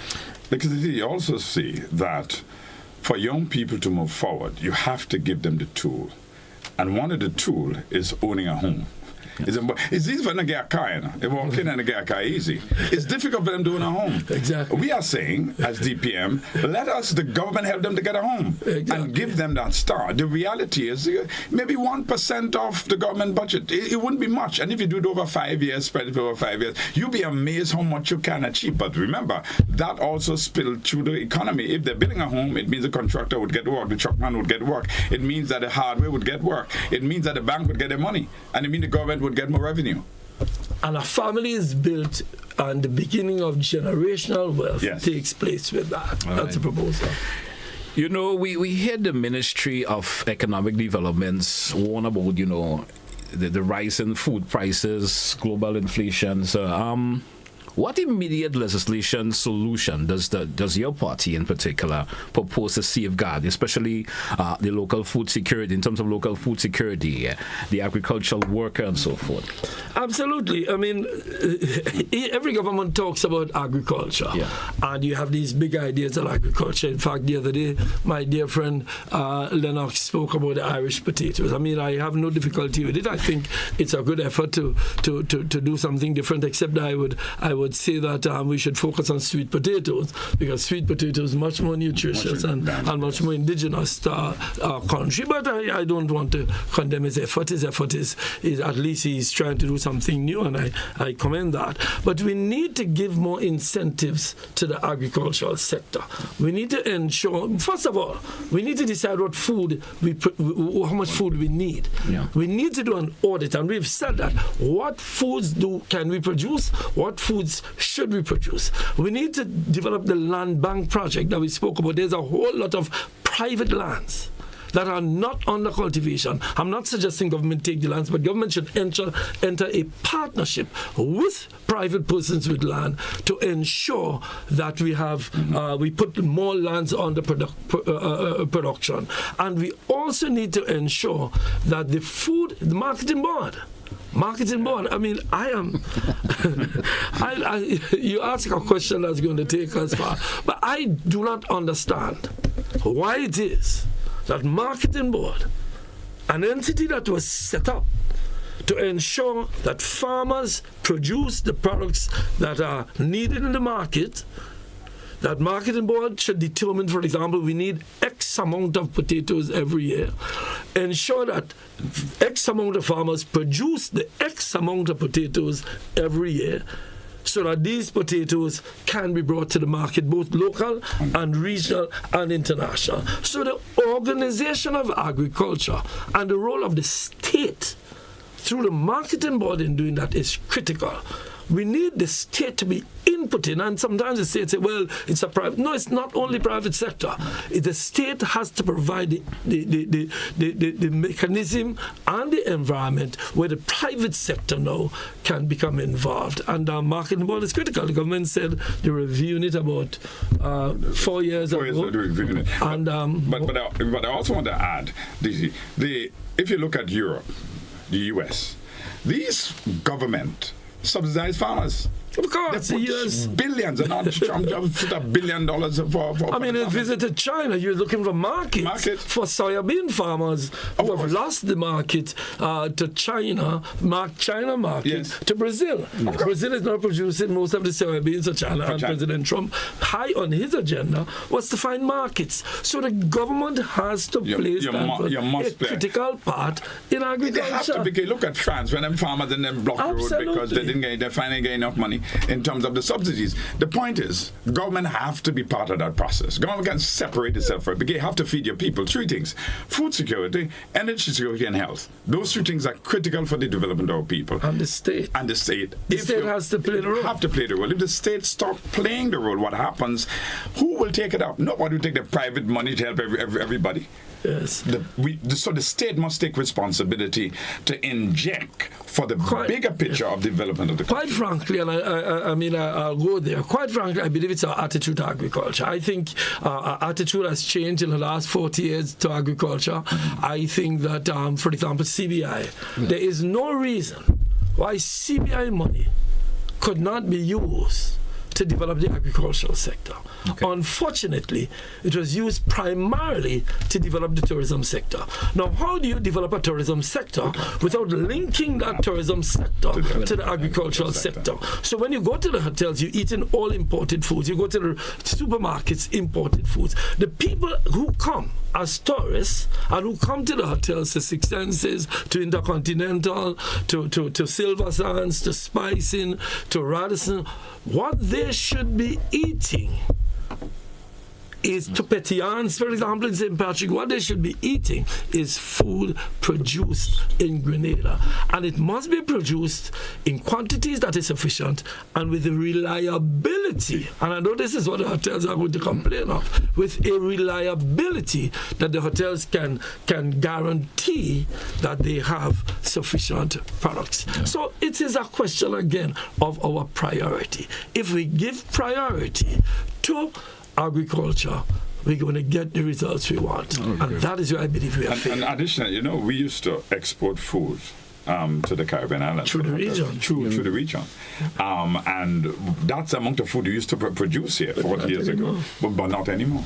Because you also see that for young people to move forward, you have to give them the tool. And one of the tools is owning a home. It's easy for them to get a car, They walk in and get a car easy. It's difficult for them to own a home. Exactly. We are saying, as DPM, let us, the government, help them to get a home and give them that start. The reality is maybe 1% of the government budget. It wouldn't be much. And if you do it over 5 years, spread it over 5 years, you'll be amazed how much you can achieve. But remember, that also spilled through the economy. If they're building a home, it means the contractor would get work, the truckman would get work. It means that the hardware would get work. It means that the bank would get their money. And it means the government would get more revenue. And a family is built, and the beginning of generational wealth takes place with that. That's a proposal. You know, we hear the Ministry of Economic Developments warn about, the rise in food prices, global inflation. So, what immediate legislation solution does your party in particular propose to safeguard, especially the local food security, in terms of local food security, the agricultural worker and so forth? Absolutely. I mean, every government talks about agriculture, and you have these big ideas of agriculture. In fact, the other day, my dear friend Lennox spoke about the Irish potatoes. I mean, I have no difficulty with it. I think it's a good effort to do something different, except I would say that we should focus on sweet potatoes, because sweet potatoes much more nutritious and much more indigenous to our country. But I don't want to condemn his effort. His effort is at least he's trying to do something new, and I commend that. But we need to give more incentives to the agricultural sector. We need to ensure, first of all, we need to decide what food how much food we need. We need to do an audit, and we've said that. What foods can we produce? What foods should we produce? We need to develop the land bank project that we spoke about. There's a whole lot of private lands that are not under cultivation. I'm not suggesting government take the lands, but government should enter a partnership with private persons with land to ensure that we have we put more lands under production. And we also need to ensure that the marketing board. I mean, you ask a question that's going to take us far, but I do not understand why it is that marketing board, an entity that was set up to ensure that farmers produce the products that are needed in the market, that marketing board should determine, for example, we need X amount of potatoes every year. Ensure that X amount of farmers produce the X amount of potatoes every year, so that these potatoes can be brought to the market, both local and regional and international. So the organization of agriculture and the role of the state through the marketing board in doing that is critical. We need the state to be inputting, and sometimes the state say, well, it's a private. No, it's not only private sector. The state has to provide the mechanism and the environment where the private sector now can become involved. And our marketing board is critical. The government said they're reviewing it about 4 years ago. 4 years ago, they're reviewing it. And, but I also want to add, if you look at Europe, the US, these government subsidize farmers. Of course, they put billions, and now Trump just put $1 billion for I mean, he visited China. You're looking for market for soybean farmers who have lost the market to China market to Brazil. Brazil is not producing most of the soybeans of China, and President Trump, high on his agenda, was to find markets. So the government has to play a critical part in agriculture. They have to, because look at France, when them farmers and them block the road because they finally get enough money in terms of the subsidies. The point is, government have to be part of that process. Government can separate itself from it, because you have to feed your people. Three things: food security, energy security, and health. Those three things are critical for the development of our people. And the state. And the state. The state has to play the role. Have to play the role. If the state stop playing the role, what happens? Who will take it up? Nobody will take the private money to help everybody. Yes. So the state must take responsibility to inject for the bigger picture of development of the country. Quite frankly, and I'll go there. Quite frankly, I believe it's our attitude to agriculture. I think our attitude has changed in the last 40 years to agriculture. I think that, for example, CBI, there is no reason why CBI money could not be used to develop the agricultural sector. Okay. Unfortunately, it was used primarily to develop the tourism sector. Now, how do you develop a tourism sector without linking that tourism sector to the agricultural sector? So when you go to the hotels, you eat in all imported foods. You go to the supermarkets, imported foods. The people who come as tourists and who come to the hotels, to Six Senses, to Intercontinental, to Silver Sands, to Spice Inn, to Radisson, what they should be eating is, to Petians, for example, in St. Patrick, what they should be eating is food produced in Grenada. And it must be produced in quantities that is sufficient and with the reliability, and I know this is what the hotels are going to complain of, with a reliability that the hotels can guarantee that they have sufficient products. Yeah. So it is a question, again, of our priority. If we give priority to agriculture, we're going to get the results we want. And that is where I believe we are failing. And additionally, we used to export food to the Caribbean islands. Through the region. Through the region. And that's among the food we used to produce here 40 years ago. But not anymore.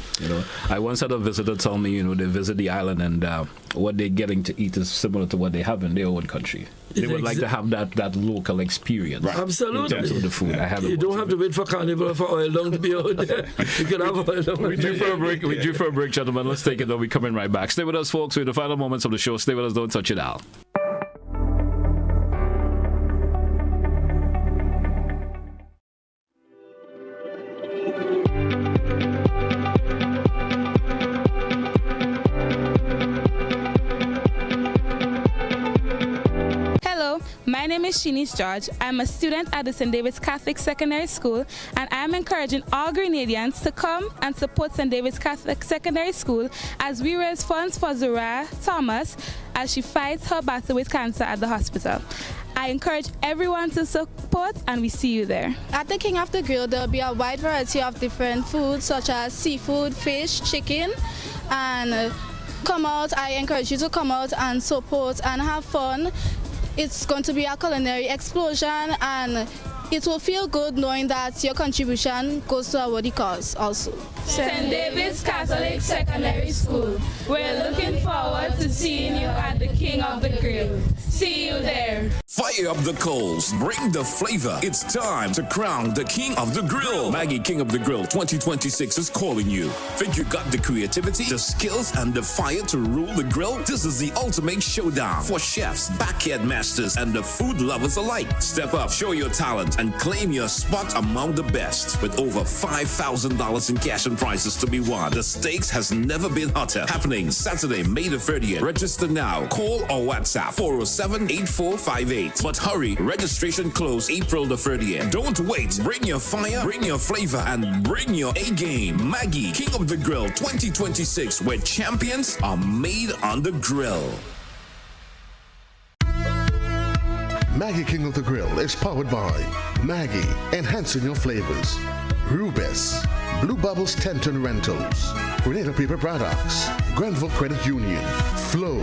I once had a visitor tell me, they visit the island and what they're getting to eat is similar to what they have in their own country. They would like to have that local experience. Right. Absolutely. In terms of the food. Yeah. You don't have to wait for Carnival for oil long to be out there. You can have oil long. We're due for a break, gentlemen. Let's take it, though. We're coming right back. Stay with us, folks. We're the final moments of the show. Stay with us. Don't touch it out. My name is Shanice George. I'm a student at the St. David's Catholic Secondary School, and I'm encouraging all Grenadians to come and support St. David's Catholic Secondary School as we raise funds for Zora Thomas as she fights her battle with cancer at the hospital. I encourage everyone to support, and we see you there. At the King of the Grill, there will be a wide variety of different foods such as seafood, fish, chicken, and come out. I encourage you to come out and support and have fun. It's going to be a culinary explosion, and it will feel good knowing that your contribution goes to a worthy cause also. St. David's Catholic Secondary School. We're looking forward to seeing you at the King of the Grill. See you there. Fire up the coals, bring the flavor. It's time to crown the King of the Grill. Maggie King of the Grill 2026 is calling you. Think you got the creativity, the skills, and the fire to rule the grill? This is the ultimate showdown for chefs, backyard masters, and the food lovers alike. Step up, show your talent, and claim your spot among the best. With over $5,000 in cash and prizes to be won, the stakes has never been hotter. Happening Saturday, May the 30th. Register now. Call or WhatsApp 407-8458. But hurry, registration close April the 30th. Don't wait. Bring your fire, bring your flavor, and bring your A-game. Maggie, King of the Grill 2026, where champions are made on the grill. Maggie King of the Grill is powered by Maggie, enhancing your flavors. Rubis, Blue Bubbles Tenton Rentals, Grenada Paper Products, Granville Credit Union, Flow,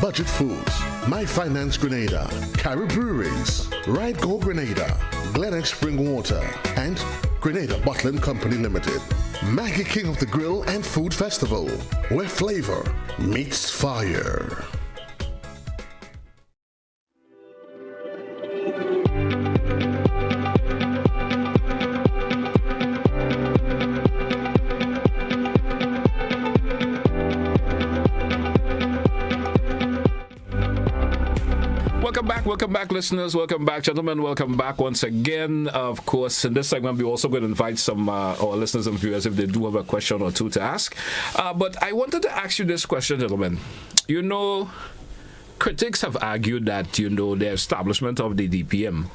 Budget Foods, My Finance Grenada, Carib Breweries, Ride Go Grenada, Glen Spring Water, and Grenada Bottling Company Limited. Maggie King of the Grill and Food Festival, where flavor meets fire. Welcome back, listeners. Welcome back, gentlemen. Welcome back once again. Of course, in this segment, we're also going to invite some our listeners and viewers if they do have a question or two to ask. But I wanted to ask you this question, gentlemen. You know, critics have argued that, you know, the establishment of the DPM,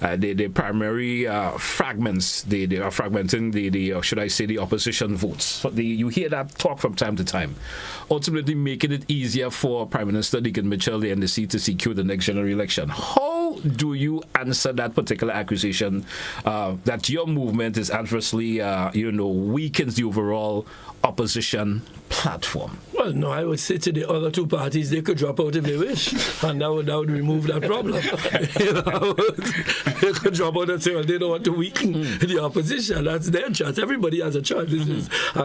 the primary fragments, they are fragmenting the should I say, the opposition votes. So you hear that talk from time to time, ultimately making it easier for Prime Minister Deacon Mitchell, the NDC, to secure the next general election. How do you answer that particular accusation that your movement is adversely, weakens the overall opposition platform? Well, no, I would say to the other two parties, they could drop out if they wish, and that would remove that problem. They could drop out and say, well, they don't want to weaken the opposition. That's their choice. Everybody has a choice.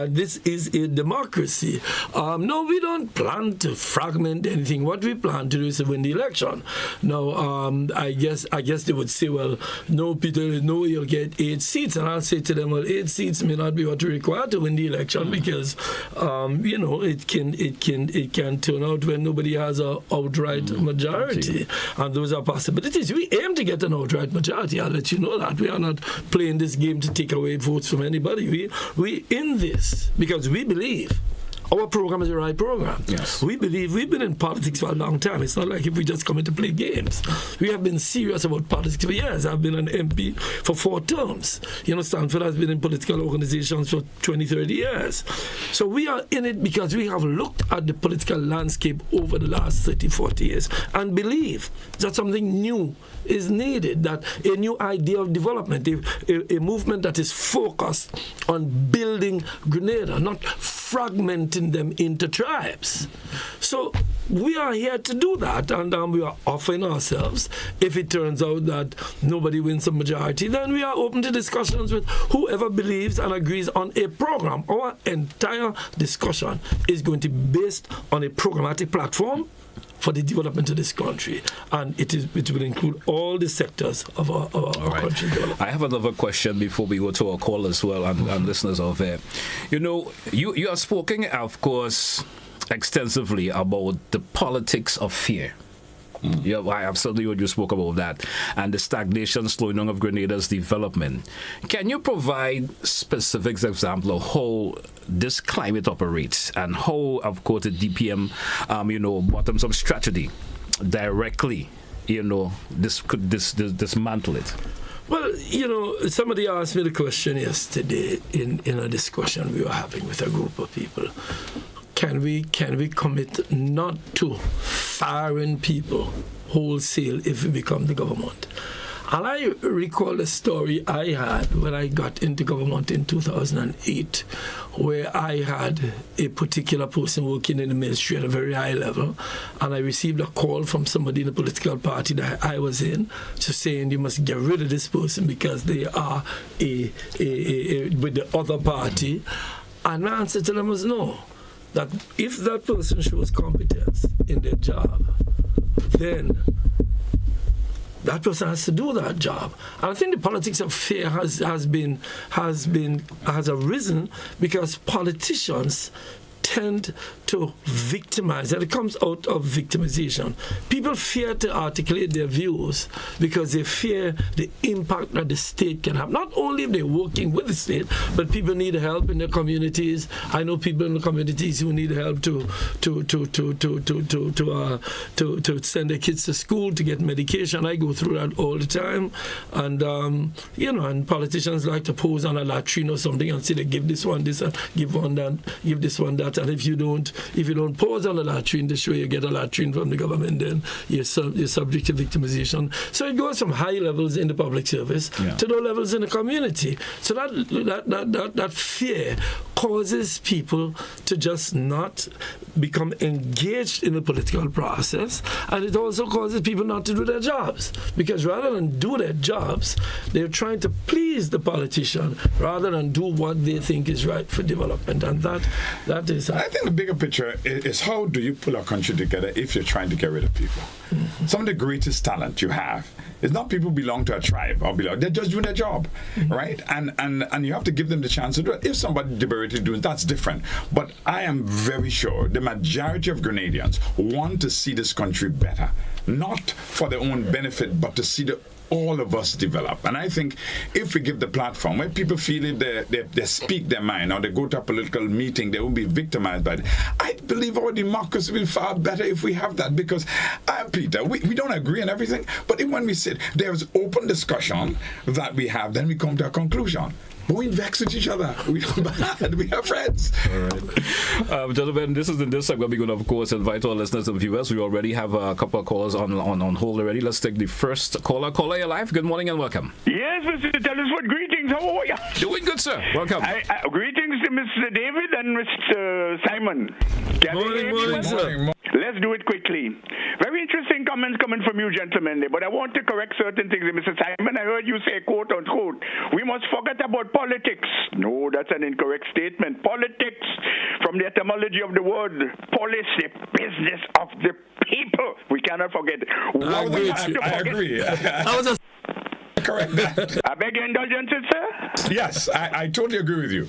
This is a democracy. No, we don't plan to fragment anything. What we plan to do is to win the election. Now, I guess they would say, well, no, Peter, no, you'll get 8 seats. And I'll say to them, well, 8 seats may not be what we require to win the election because, it can turn out when nobody has an outright majority. And those are possibilities. We aim to get an outright majority. I'll let you know that. We are not playing this game to take away votes from anybody. We in this because we believe our program is the right program. Yes. We believe we've been in politics for a long time. It's not like if we just come in to play games. We have been serious about politics for years. I've been an MP for 4 terms. You know, Stanford has been in political organizations for 20, 30 years. So we are in it because we have looked at the political landscape over the last 30, 40 years and believe that something new is needed, that a new idea of development, a movement that is focused on building Grenada, not fragmenting them into tribes. So we are here to do that, and we are offering ourselves. If it turns out that nobody wins a majority, then we are open to discussions with whoever believes and agrees on a program. Our entire discussion is going to be based on a programmatic platform for the development of this country, and it will include all the sectors of our country development. I have another question before we go to our call as well, and listeners out there. You know, you are speaking, of course, extensively about the politics of fear. Yeah, I absolutely heard you spoke about that, and the stagnation, slowing down of Grenada's development. Can you provide specific examples of how this climate operates and how, of course, the DPM, bottoms up strategy directly, this could dismantle it? Well, somebody asked me the question yesterday in a discussion we were having with a group of people. Can we commit not to firing people wholesale if we become the government? And I recall a story I had when I got into government in 2008, where I had a particular person working in the ministry at a very high level, and I received a call from somebody in the political party that I was in, just saying you must get rid of this person because they are with the other party. And my answer to them was no. That if that person shows competence in their job, then that person has to do that job. And I think the politics of fear has arisen because politicians tend to victimize, and it comes out of victimization. People fear to articulate their views because they fear the impact that the state can have. Not only if they're working with the state, but people need help in their communities. I know people in the communities who need help to send their kids to school, to get medication. I go through that all the time, and and politicians like to pose on a latrine or something and say they give this one this and give one that, give this one that. And if you don't pause on a latrine to show you get a latrine from the government, then you're subject to victimization. So it goes from high levels in the public service to low levels in the community. So that fear causes people to just not become engaged in the political process, and it also causes people not to do their jobs, because rather than do their jobs, they're trying to please the politician rather than do what they think is right for development. And that is... I think the bigger picture is how do you pull a country together if you're trying to get rid of people? Mm-hmm. Some of the greatest talent you have is not people who belong to a tribe or they're just doing their job, right? And you have to give them the chance to do it. If somebody deliberately doing it, that's different. But I am very sure the majority of Grenadians want to see this country better, not for their own benefit, but to see all of us develop. And I think if we give the platform where people feel if they speak their mind or they go to a political meeting, they will be victimized by it. I believe our democracy will far better if we have that, because Peter, we don't agree on everything, but when we sit, there's open discussion that we have, then we come to a conclusion. But we vex with each other. We don't bad. We are friends. All right. Gentlemen, this is in this segment. We're going to, of course, invite our listeners and viewers. We already have a couple of callers on hold already. Let's take the first caller. Caller, you're live. Good morning and welcome. Yes, Mr. Telesford. Greetings. How are you? Doing good, sir. Welcome. Greetings to Mr. David and Mr. Simon. Morning, sir. Let's do it quickly. Very interesting comments coming from you, gentlemen, but I want to correct certain things. Mr. Simon, I heard you say, quote unquote, we must forget about politics. No, that's an incorrect statement. Politics, from the etymology of the word policy, business of the people. We cannot forget. I agree. I was just correct that. I beg your indulgences, sir? Yes, I totally agree with you.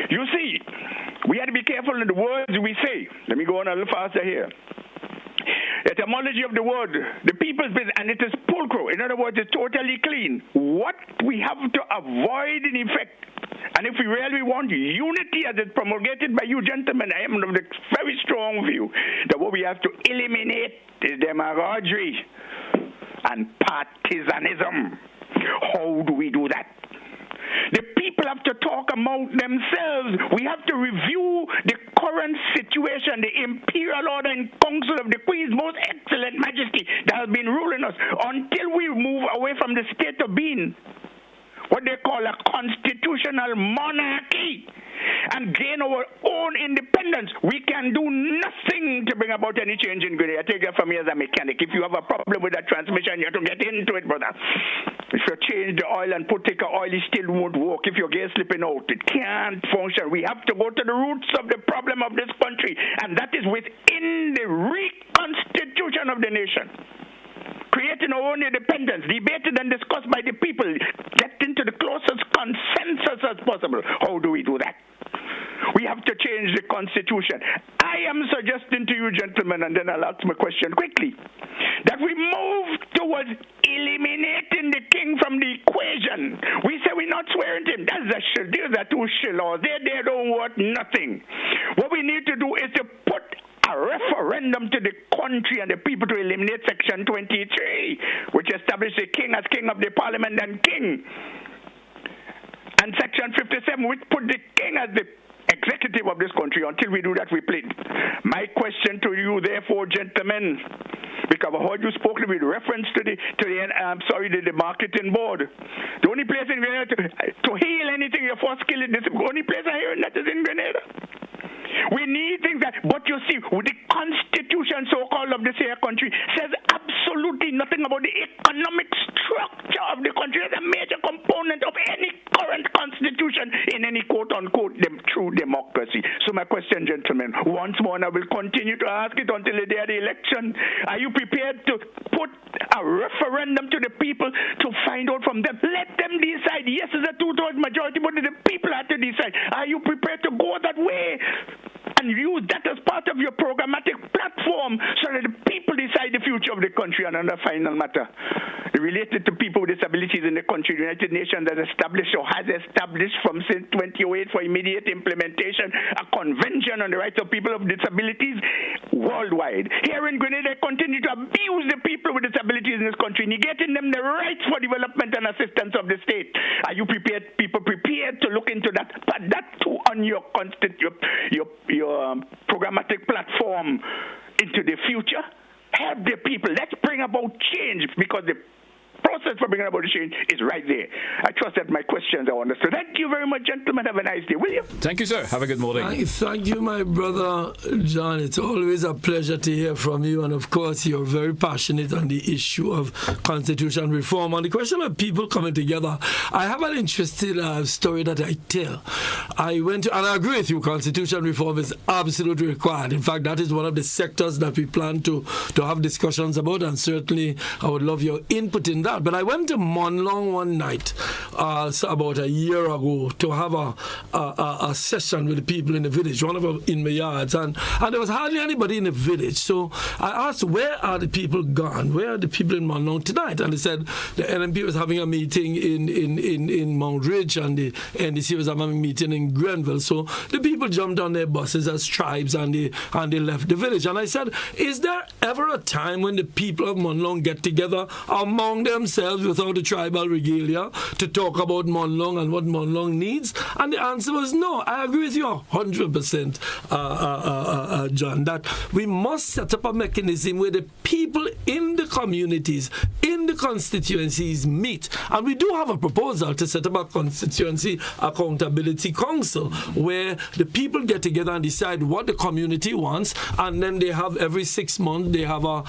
You see, we have to be careful in the words we say. Let me go on a little faster here. Etymology of the word, the people's business, and it is pulchral. In other words, it's totally clean. What we have to avoid in effect, and if we really want unity as it's promulgated by you gentlemen, I am of the very strong view that what we have to eliminate is demagoguery and partisanism. How do we do that? The people have to talk among themselves. We have to review the current situation, the imperial order and council of the Queen's Most Excellent Majesty that has been ruling us until we move away from the state of being what they call a constitutional monarchy and gain our own independence. We can do nothing to bring about any change in Grenada. I take that from me as a mechanic. If you have a problem with that transmission, you have to get into it, brother. If you change the oil and put thicker oil, it still won't work. If your gear slipping out, it can't function. We have to go to the roots of the problem of this country, and that is within the reconstitution of the nation. Creating our own independence, debated and discussed by the people, get into the closest consensus as possible. How do we do that? We have to change the constitution. I am suggesting to you, gentlemen, and then I'll ask my question quickly, that we move towards eliminating the king from the equation. We say we're not swearing to him. That's a shill. These are two shills. They don't want nothing. What we need to do is to put a referendum to the country and the people to eliminate Section 23, which established the king as king of the parliament and king. And Section 57, which put the king as the executive of this country. Until we do that, we plead. My question to you, therefore, gentlemen, because I heard you spoke with reference to the marketing board. The only place in Grenada to heal anything, your first skill is this. The only place I hear that is in Grenada. We need things that, but you see, with the constitution so-called of this here country says absolutely nothing about the economic structure of the country. That's a major component of any current constitution in any quote-unquote true democracy. So my question, gentlemen, once more, and I will continue to ask it until the day of the election, are you prepared to put a referendum to the people to find out from them? Let them decide. Yes, it's a two-thirds majority, but the people have to decide. Are you prepared to go that way and use that as part of your programmatic platform so that the people decide the future of the country? And another final matter related to people with disabilities in the country, the United Nations has established or has established from since 2008 for immediate implementation a convention on the rights of people with disabilities worldwide. Here in Grenada, they continue to abuse the people with disabilities in this country, negating them the rights for development and assistance of the state. Are you people prepared to look into that? But that too on your programmatic platform into the future. Help the people. Let's bring about change, because the process for bringing about the change is right there. I trust that my questions are understood. Thank you very much, gentlemen. Have a nice day, will you? Thank you, sir. Have a good morning. Thank you, my brother John. It's always a pleasure to hear from you. And of course, you're very passionate on the issue of constitution reform. On the question of people coming together, I have an interesting story that I tell. I went to, and I agree with you, constitution reform is absolutely required. In fact, that is one of the sectors that we plan to have discussions about, and certainly I would love your input in that. But I went to Monlong one night, so about a year ago, to have a session with the people in the village, one of them in my yards, and there was hardly anybody in the village. So I asked, where are the people gone? Where are the people in Monlong tonight? And they said the NMP was having a meeting in Mount Ridge, and the NDC was having a meeting in Grenville. So the people jumped on their buses as tribes, and they left the village. And I said, is there ever a time when the people of Monlong get together among themselves without a tribal regalia to talk about Monlong and what Monlong needs? And the answer was no. I agree with you 100%, John, that we must set up a mechanism where the people in the communities, in the constituencies meet. And we do have a proposal to set up a constituency accountability council where the people get together and decide what the community wants, and then they have every 6 months they have a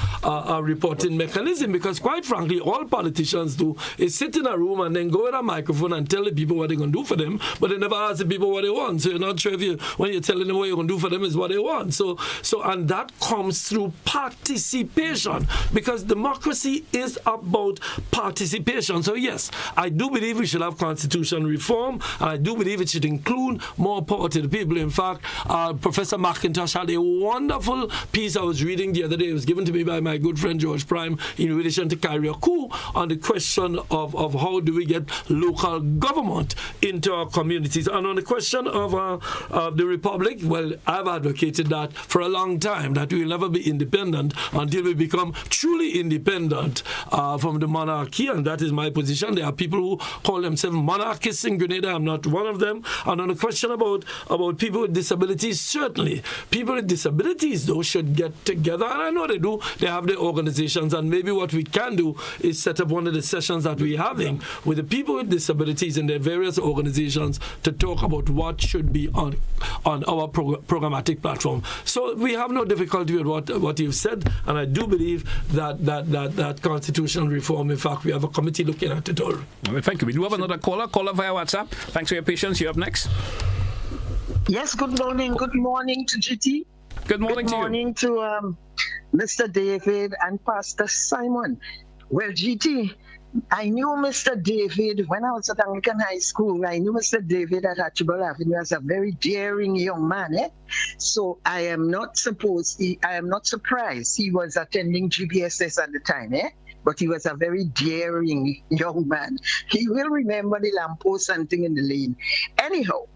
reporting mechanism. Because quite frankly, all politicians do is sit in a room and then go with a microphone and tell the people what they're going to do for them, but they never ask the people what they want. So you're not sure if when you're telling them what you're going to do for them is what they want. So and that comes through participation, because democracy is about participation. So yes, I do believe we should have constitution reform, and I do believe it should include more power to the people. In fact, Professor McIntosh had a wonderful piece I was reading the other day. It was given to me by my good friend George Prime in relation to Carrier Coup on the question of how do we get local government into our communities. And on the question of the Republic, well, I've advocated that for a long time, that we will never be independent until we become truly independent from the monarchy, and that is my position. There are people who call themselves monarchists in Grenada. I'm not one of them. And on the question about people with disabilities, certainly people with disabilities, though, should get together, and I know they do. They have their organizations, and maybe what we can do is set up one of the sessions that we're having with the people with disabilities in their various organizations to talk about what should be on our programmatic platform. So we have no difficulty with what you've said, and I do believe that constitutional reform, in fact, we have a committee looking at it all. Well, thank you. We do have another caller via WhatsApp. Thanks for your patience. You're up next. Yes, good morning. Good morning to GT. Good morning to you. Good morning to Mr. David and Pastor Simon. Well, GT, I knew Mr. David when I was at Anglican High School. I knew Mr. David at Archibald Avenue as a very daring young man. So I am not surprised he was attending GBSS at the time. But he was a very daring young man. He will remember the lamppost and thing in the lane. Anyhow,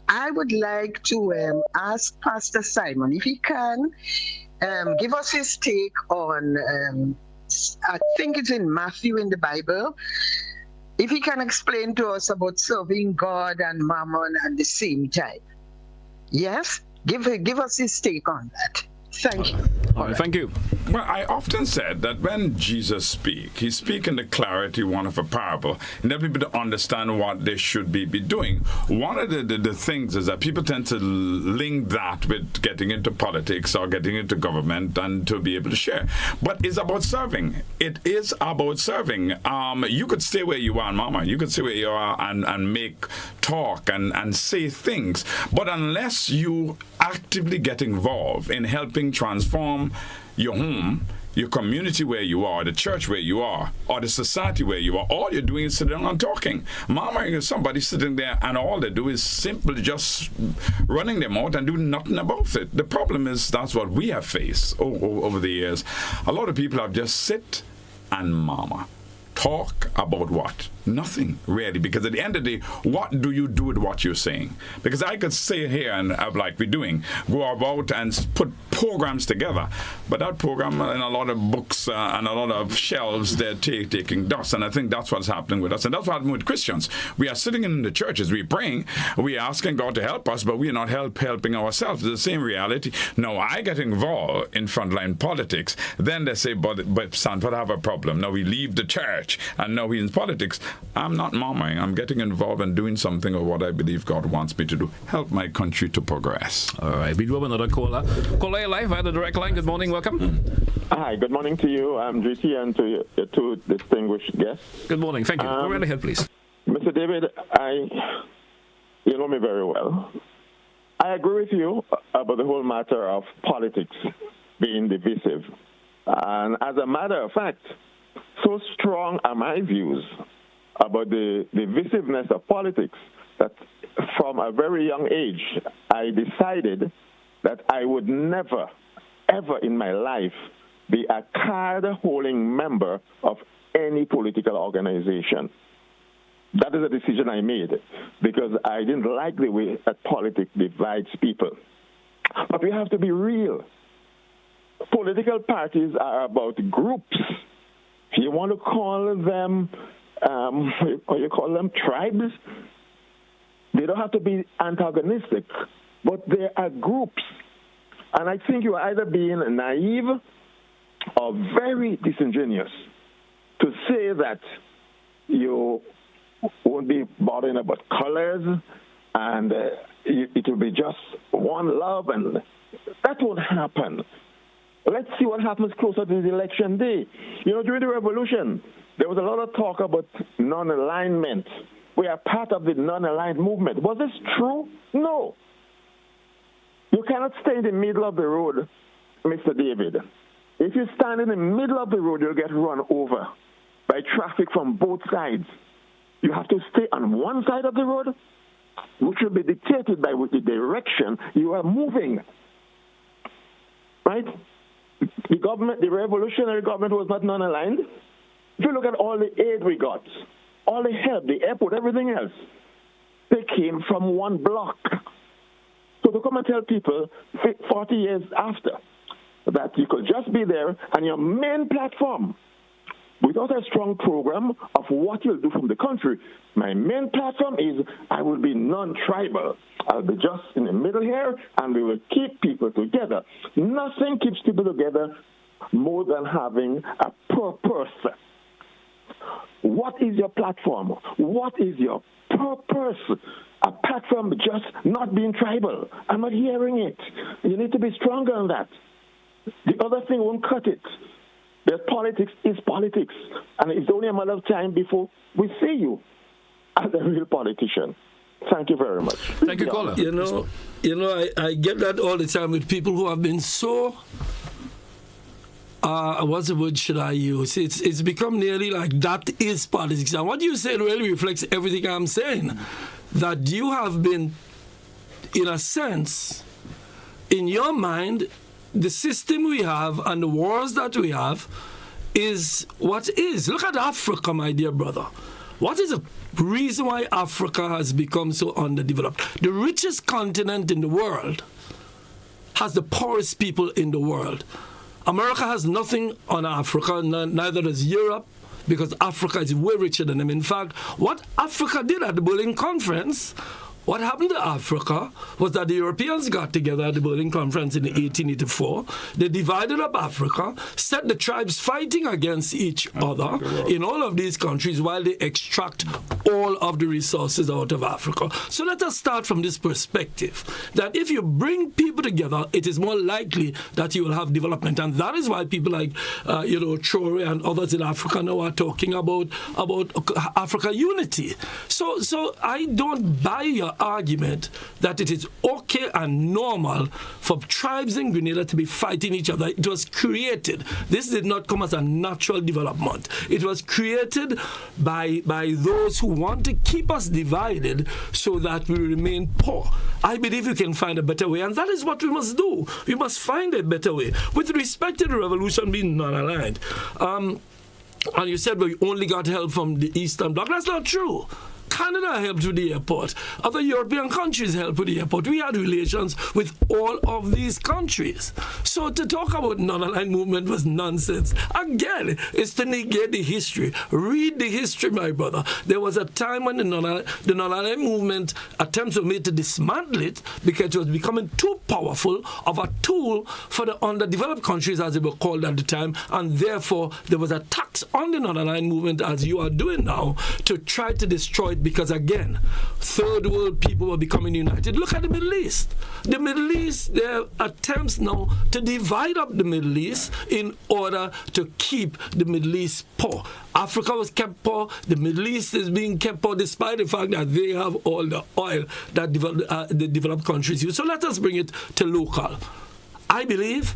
I would like to ask Pastor Simon if he can give us his take on, I think it's in Matthew in the Bible, if he can explain to us about serving God and Mammon at the same time. Yes? Give us his take on that. Thank you. All right, thank you. Well, I often said that when Jesus speaks, he speaks in the clarity one of a parable, and that people to understand what they should be doing. One of the things is that people tend to link that with getting into politics or getting into government and to be able to share. But it's about serving. It is about serving. You could stay where you are, Mama. You could stay where you are and make talk and say things. But unless you actively get involved in helping transform your home, your community where you are, the church where you are, or the society where you are, all you're doing is sitting and talking. Mama is somebody sitting there and all they do is simply just running their mouth and doing nothing about it. The problem is that's what we have faced over the years. A lot of people have just sit and mama. Talk about what? Nothing, really, because at the end of the day, what do you do with what you're saying? Because I could say here, and like we're doing, go about and put programs together, but that program and a lot of books and a lot of shelves, they're taking dust, and I think that's what's happening with us, and that's what happened with Christians. We are sitting in the churches, we're praying, we're asking God to help us, but we're not helping ourselves. It's the same reality. Now, I get involved in frontline politics, then they say, but Stanford have a problem. Now we leave the church church, and now he's in politics. I'm not murmuring. I'm getting involved and doing something of what I believe God wants me to do. Help my country to progress. All right. We do have another caller. Caller, you're live via the direct line. Good morning. Welcome. Hi. Good morning to you. I'm GT and to your two distinguished guests. Good morning. Thank you. Go right ahead, please. Mr. David, you know me very well. I agree with you about the whole matter of politics being divisive. And as a matter of fact, so strong are my views about the divisiveness of politics that from a very young age, I decided that I would never, ever in my life be a card-holding member of any political organization. That is a decision I made because I didn't like the way that politics divides people. But we have to be real. Political parties are about groups. You want to call them, or you call them tribes? They don't have to be antagonistic, but they are groups. And I think you are either being naive or very disingenuous to say that you won't be bothering about colors and it will be just one love, and that won't happen. Let's see what happens closer to the election day. You know, during the revolution, there was a lot of talk about non-alignment. We are part of the non-aligned movement. Was this true? No. You cannot stay in the middle of the road, Mr. David. If you stand in the middle of the road, you'll get run over by traffic from both sides. You have to stay on one side of the road, which will be dictated by the direction you are moving. Right? The government, the revolutionary government was not non-aligned. If you look at all the aid we got, all the help, the airport, everything else, they came from one block. So to come and tell people 40 years after that you could just be there and your main platform, without a strong program of what you'll do from the country, my main platform is I will be non-tribal. I'll be just in the middle here, and we will keep people together. Nothing keeps people together more than having a purpose. What is your platform? What is your purpose? Apart from just not being tribal. I'm not hearing it. You need to be stronger on that. The other thing won't cut it. That politics is politics, and it's only a matter of time before we see you as a real politician. Thank you very much. Thank you, caller. You know, I get that all the time with people who have been so. What's the word should I use? It's become nearly like that is politics. And what you said really reflects everything I'm saying. That you have been, in a sense, in your mind, the system we have and the wars that we have is what is. Look at Africa, my dear brother. What is the reason why Africa has become so underdeveloped? The richest continent in the world has the poorest people in the world. America has nothing on Africa, neither does Europe, because Africa is way richer than them. In fact, what Africa did at the Berlin Conference, what happened to Africa was that the Europeans got together at the Berlin Conference in 1884. They divided up Africa, set the tribes fighting against each other in all of these countries while they extract all of the resources out of Africa. So let us start from this perspective, that if you bring people together, it is more likely that you will have development. And that is why people like, Traore and others in Africa now are talking about Africa unity. So I don't buy your argument that it is okay and normal for tribes in Grenada to be fighting each other. It was created. This did not come as a natural development. It was created by those who want to keep us divided so that we remain poor. I believe you can find a better way, and that is what we must do. We must find a better way. With respect to the revolution being non-aligned, and you said we only got help from the Eastern Bloc. That's not true. Canada helped with the airport. Other European countries helped with the airport. We had relations with all of these countries. So to talk about non-aligned movement was nonsense. Again, it's to negate the history. Read the history, my brother. There was a time when the non-aligned movement attempts were made to dismantle it because it was becoming too powerful of a tool for the underdeveloped countries, as they were called at the time, and therefore there was a tax on the non-aligned movement, as you are doing now, to try to destroy it because, again, third world people were becoming united. Look at the Middle East. The Middle East, there are attempts now to divide up the Middle East in order to keep the Middle East poor. Africa was kept poor. The Middle East is being kept poor despite the fact that they have all the oil that the developed countries use. So let us bring it to local. I believe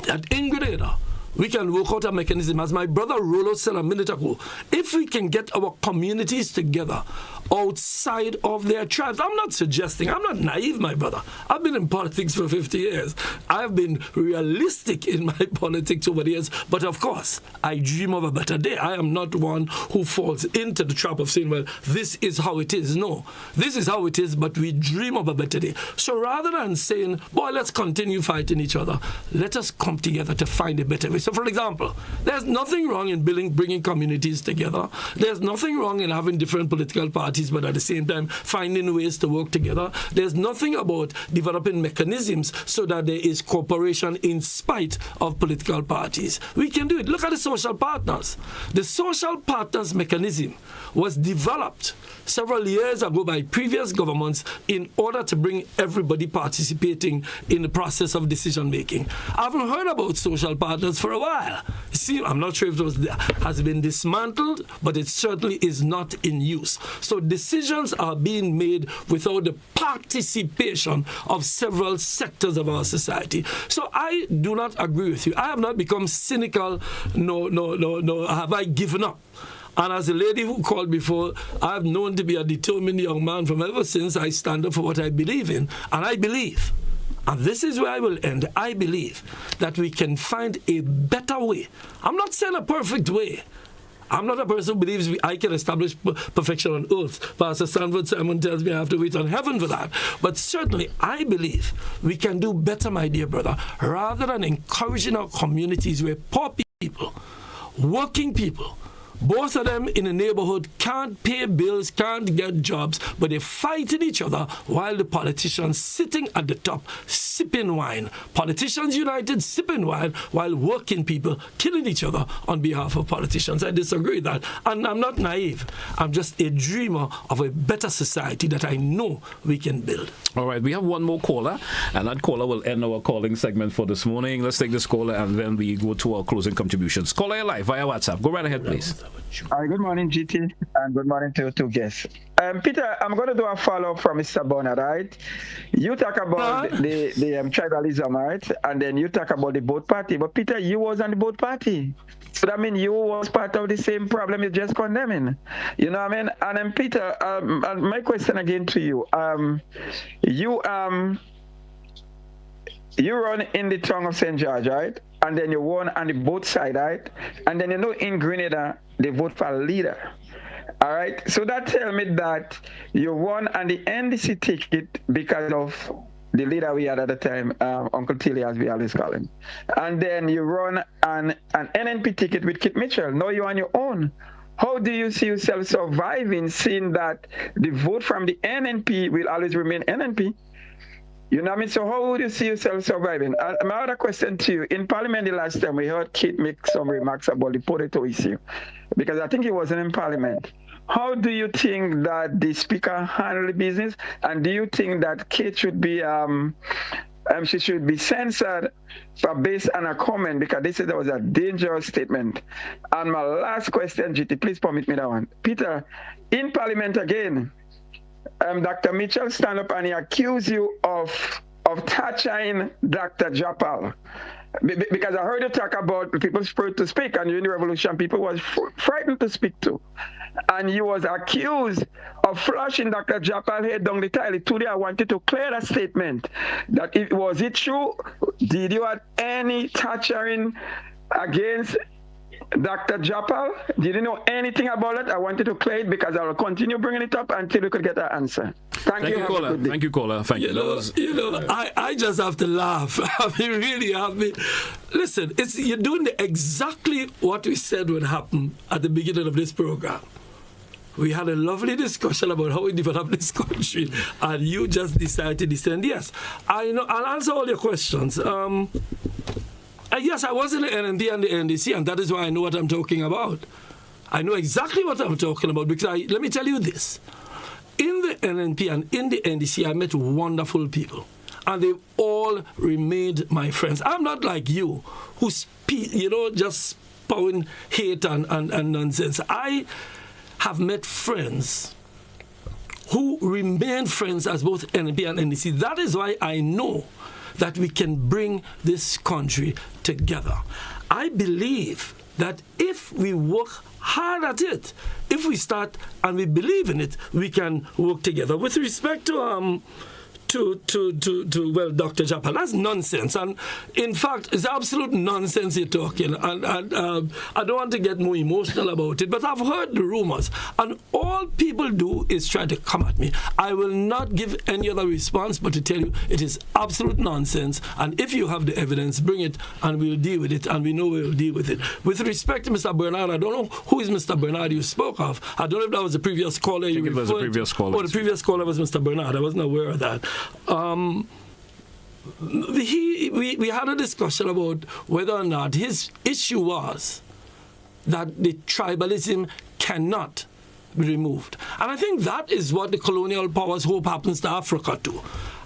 that in Grenada, we can work out a mechanism, as my brother Rolo said a minute ago. If we can get our communities together outside of their tribes, I'm not suggesting, I'm not naive, my brother. I've been in politics for 50 years. I've been realistic in my politics over the years, but of course, I dream of a better day. I am not one who falls into the trap of saying, well, this is how it is. No, this is how it is, but we dream of a better day. So rather than saying, boy, let's continue fighting each other, let us come together to find a better way. So, for example, there's nothing wrong in bringing communities together. There's nothing wrong in having different political parties, but at the same time, finding ways to work together. There's nothing about developing mechanisms so that there is cooperation in spite of political parties. We can do it. Look at the social partners. The social partners mechanism was developed several years ago by previous governments in order to bring everybody participating in the process of decision making. I haven't heard about social partners for a while. See, I'm not sure if it has been dismantled, but it certainly is not in use. So decisions are being made without the participation of several sectors of our society. So I do not agree with you. I have not become cynical, no, have I given up. And as a lady who called before, I've known to be a determined young man from ever since I stand up for what I believe in. And I believe, and this is where I will end, I believe that we can find a better way. I'm not saying a perfect way. I'm not a person who believes I can establish perfection on earth. Pastor Stanford Simon tells me I have to wait on heaven for that. But certainly, I believe we can do better, my dear brother, rather than encouraging our communities where poor people, working people, both of them in a neighborhood can't pay bills, can't get jobs, but they're fighting each other while the politicians sitting at the top sipping wine. Politicians united sipping wine while working people killing each other on behalf of politicians. I disagree with that. And I'm not naive. I'm just a dreamer of a better society that I know we can build. All right, we have one more caller, and that caller will end our calling segment for this morning. Let's take this caller, and then we go to our closing contributions. Caller, you're live via WhatsApp. Go right ahead, please. Good morning, GT, and good morning to two guests. Peter, I'm going to do a follow-up from Mr. Bonner, right? You talk about the tribalism, right? And then you talk about the boat party. But Peter, you was on the boat party. So that means you was part of the same problem you're just condemning. You know what I mean? And then Peter, my question again to you. You run in the town of St. George, right? And then you won on the boat side, right? And then in Grenada, they vote for a leader. All right? So that tells me that you won on the NDC ticket because of the leader we had at the time, Uncle Tilly, as we always call him. And then you run an NNP ticket with Kit Mitchell. Now you're on your own. How do you see yourself surviving, seeing that the vote from the NNP will always remain NNP? You know what I mean? So how would you see yourself surviving? My other question to you, in Parliament the last time, we heard Kit make some remarks about the potato issue, because I think he wasn't in Parliament. How do you think that the Speaker handled the business? And do you think that Kit should be, she should be censored for based on a comment, because that was a dangerous statement? And my last question, GT, please permit me that one. Peter, in Parliament again, Dr. Mitchell stand up and he accused you of torturing Dr. Japal. Because I heard you talk about people's spirit to speak, and during the revolution, people was frightened to speak to. And you was accused of flushing Dr. Japal head down the toilet. Today, I wanted to clear that statement. That was it true? Did you have any torturing against Dr. Japal, did you know anything about it? I wanted to clear it because I will continue bringing it up until we could get an answer. Thank you, caller. Thank you, caller. Thank you. I just have to laugh. I mean, really have me. Listen, you're doing exactly what we said would happen at the beginning of this program. We had a lovely discussion about how we develop this country, and you just decided to descend. Yes, I know. I'll answer all your questions. Yes, I was in the NNP and the NDC, and that is why I know what I'm talking about. I know exactly what I'm talking about because let me tell you this. In the NNP and in the NDC, I met wonderful people, and they all remained my friends. I'm not like you, who just spouting hate and nonsense. I have met friends who remain friends as both NNP and NDC. That is why I know that we can bring this country together. I believe that if we work hard at it, if we start and we believe in it, we can work together. With respect to Dr. Japal, that's nonsense. And in fact, it's absolute nonsense you're talking. And I don't want to get more emotional about it, but I've heard the rumors. And all people do is try to come at me. I will not give any other response but to tell you it is absolute nonsense. And if you have the evidence, bring it and we'll deal with it. And we know we'll deal with it. With respect to Mr. Bernard, I don't know who is Mr. Bernard you spoke of. I don't know if that was the previous caller you referred to. It was the previous caller. Oh, the previous caller was Mr. Bernard. I wasn't aware of that. We had a discussion about whether or not his issue was that the tribalism cannot be removed. And I think that is what the colonial powers hope happens to Africa too.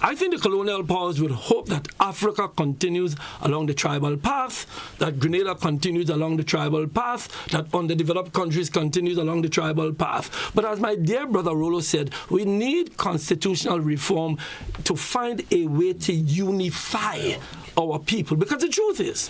I think the colonial powers would hope that Africa continues along the tribal path, that Grenada continues along the tribal path, that underdeveloped countries continues along the tribal path. But as my dear brother Rollo said, we need constitutional reform to find a way to unify our people. Because the truth is,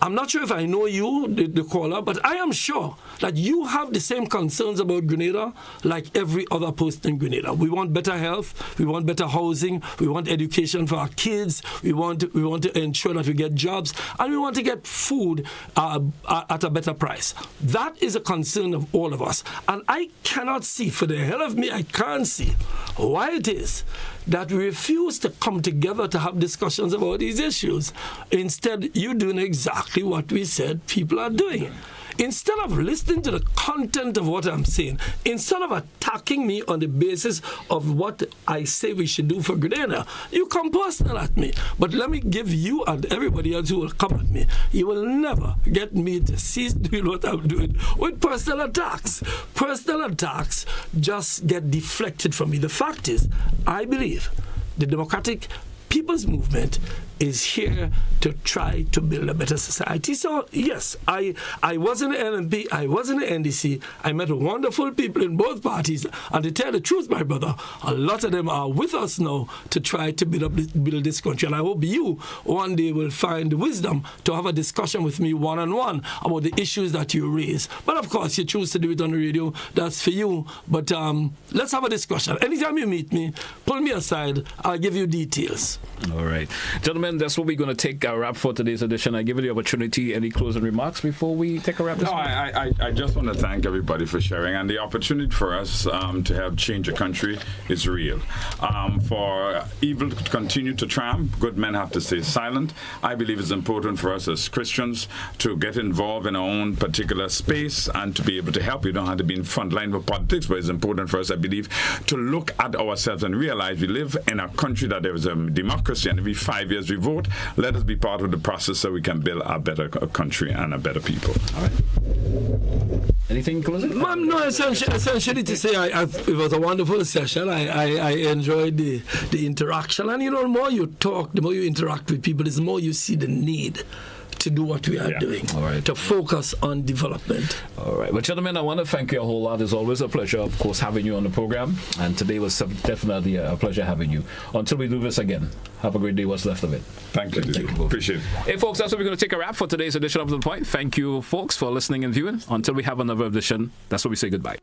I'm not sure if I know you, the caller, but I am sure that you have the same concerns about Grenada like every other person in Grenada. We want better health, we want better housing, we want education for our kids, we want to ensure that we get jobs, and we want to get food at a better price. That is a concern of all of us. And I cannot see, for the hell of me, I can't see why it is that we refuse to come together to have discussions about these issues. Instead, you're doing exactly what we said people are doing. Instead of listening to the content of what I'm saying, instead of attacking me on the basis of what I say we should do for Grenada, you come personal at me. But let me give you and everybody else who will come at me, you will never get me to cease doing what I'm doing with personal attacks. Personal attacks just get deflected from me. The fact is, I believe the Democratic People's Movement is here to try to build a better society. So, yes, I was in the NNP, I was in the NDC, I met wonderful people in both parties, and to tell the truth, my brother, a lot of them are with us now to try to build this country. And I hope you one day will find the wisdom to have a discussion with me one-on-one about the issues that you raise. But of course, you choose to do it on the radio, that's for you. But let's have a discussion. Anytime you meet me, pull me aside, I'll give you details. All right. Gentlemen, that's what we're going to take a wrap for today's edition. I give you the opportunity. Any closing remarks before we take a wrap? No, I just want to thank everybody for sharing. And the opportunity for us to help change a country is real. For evil to continue to triumph, good men have to stay silent. I believe it's important for us as Christians to get involved in our own particular space and to be able to help. You don't have to be in front line for politics, but it's important for us, I believe, to look at ourselves and realize we live in a country that there is a democracy, and every 5 years we vote. Let us be part of the process so we can build a better country and a better people. All right. Anything closing? No, essentially to say it was a wonderful session. I enjoyed the interaction. And, the more you talk, the more you interact with people, the more you see the need to do what we are doing, to focus on development. All right. Well, gentlemen, I want to thank you a whole lot. It's always a pleasure, of course, having you on the program. And today was definitely a pleasure having you. Until we do this again, have a great day, what's left of it. Thank you. Appreciate it. Hey, folks, that's what we're going to take a wrap for today's edition of The Point. Thank you, folks, for listening and viewing. Until we have another edition, that's what we say goodbye.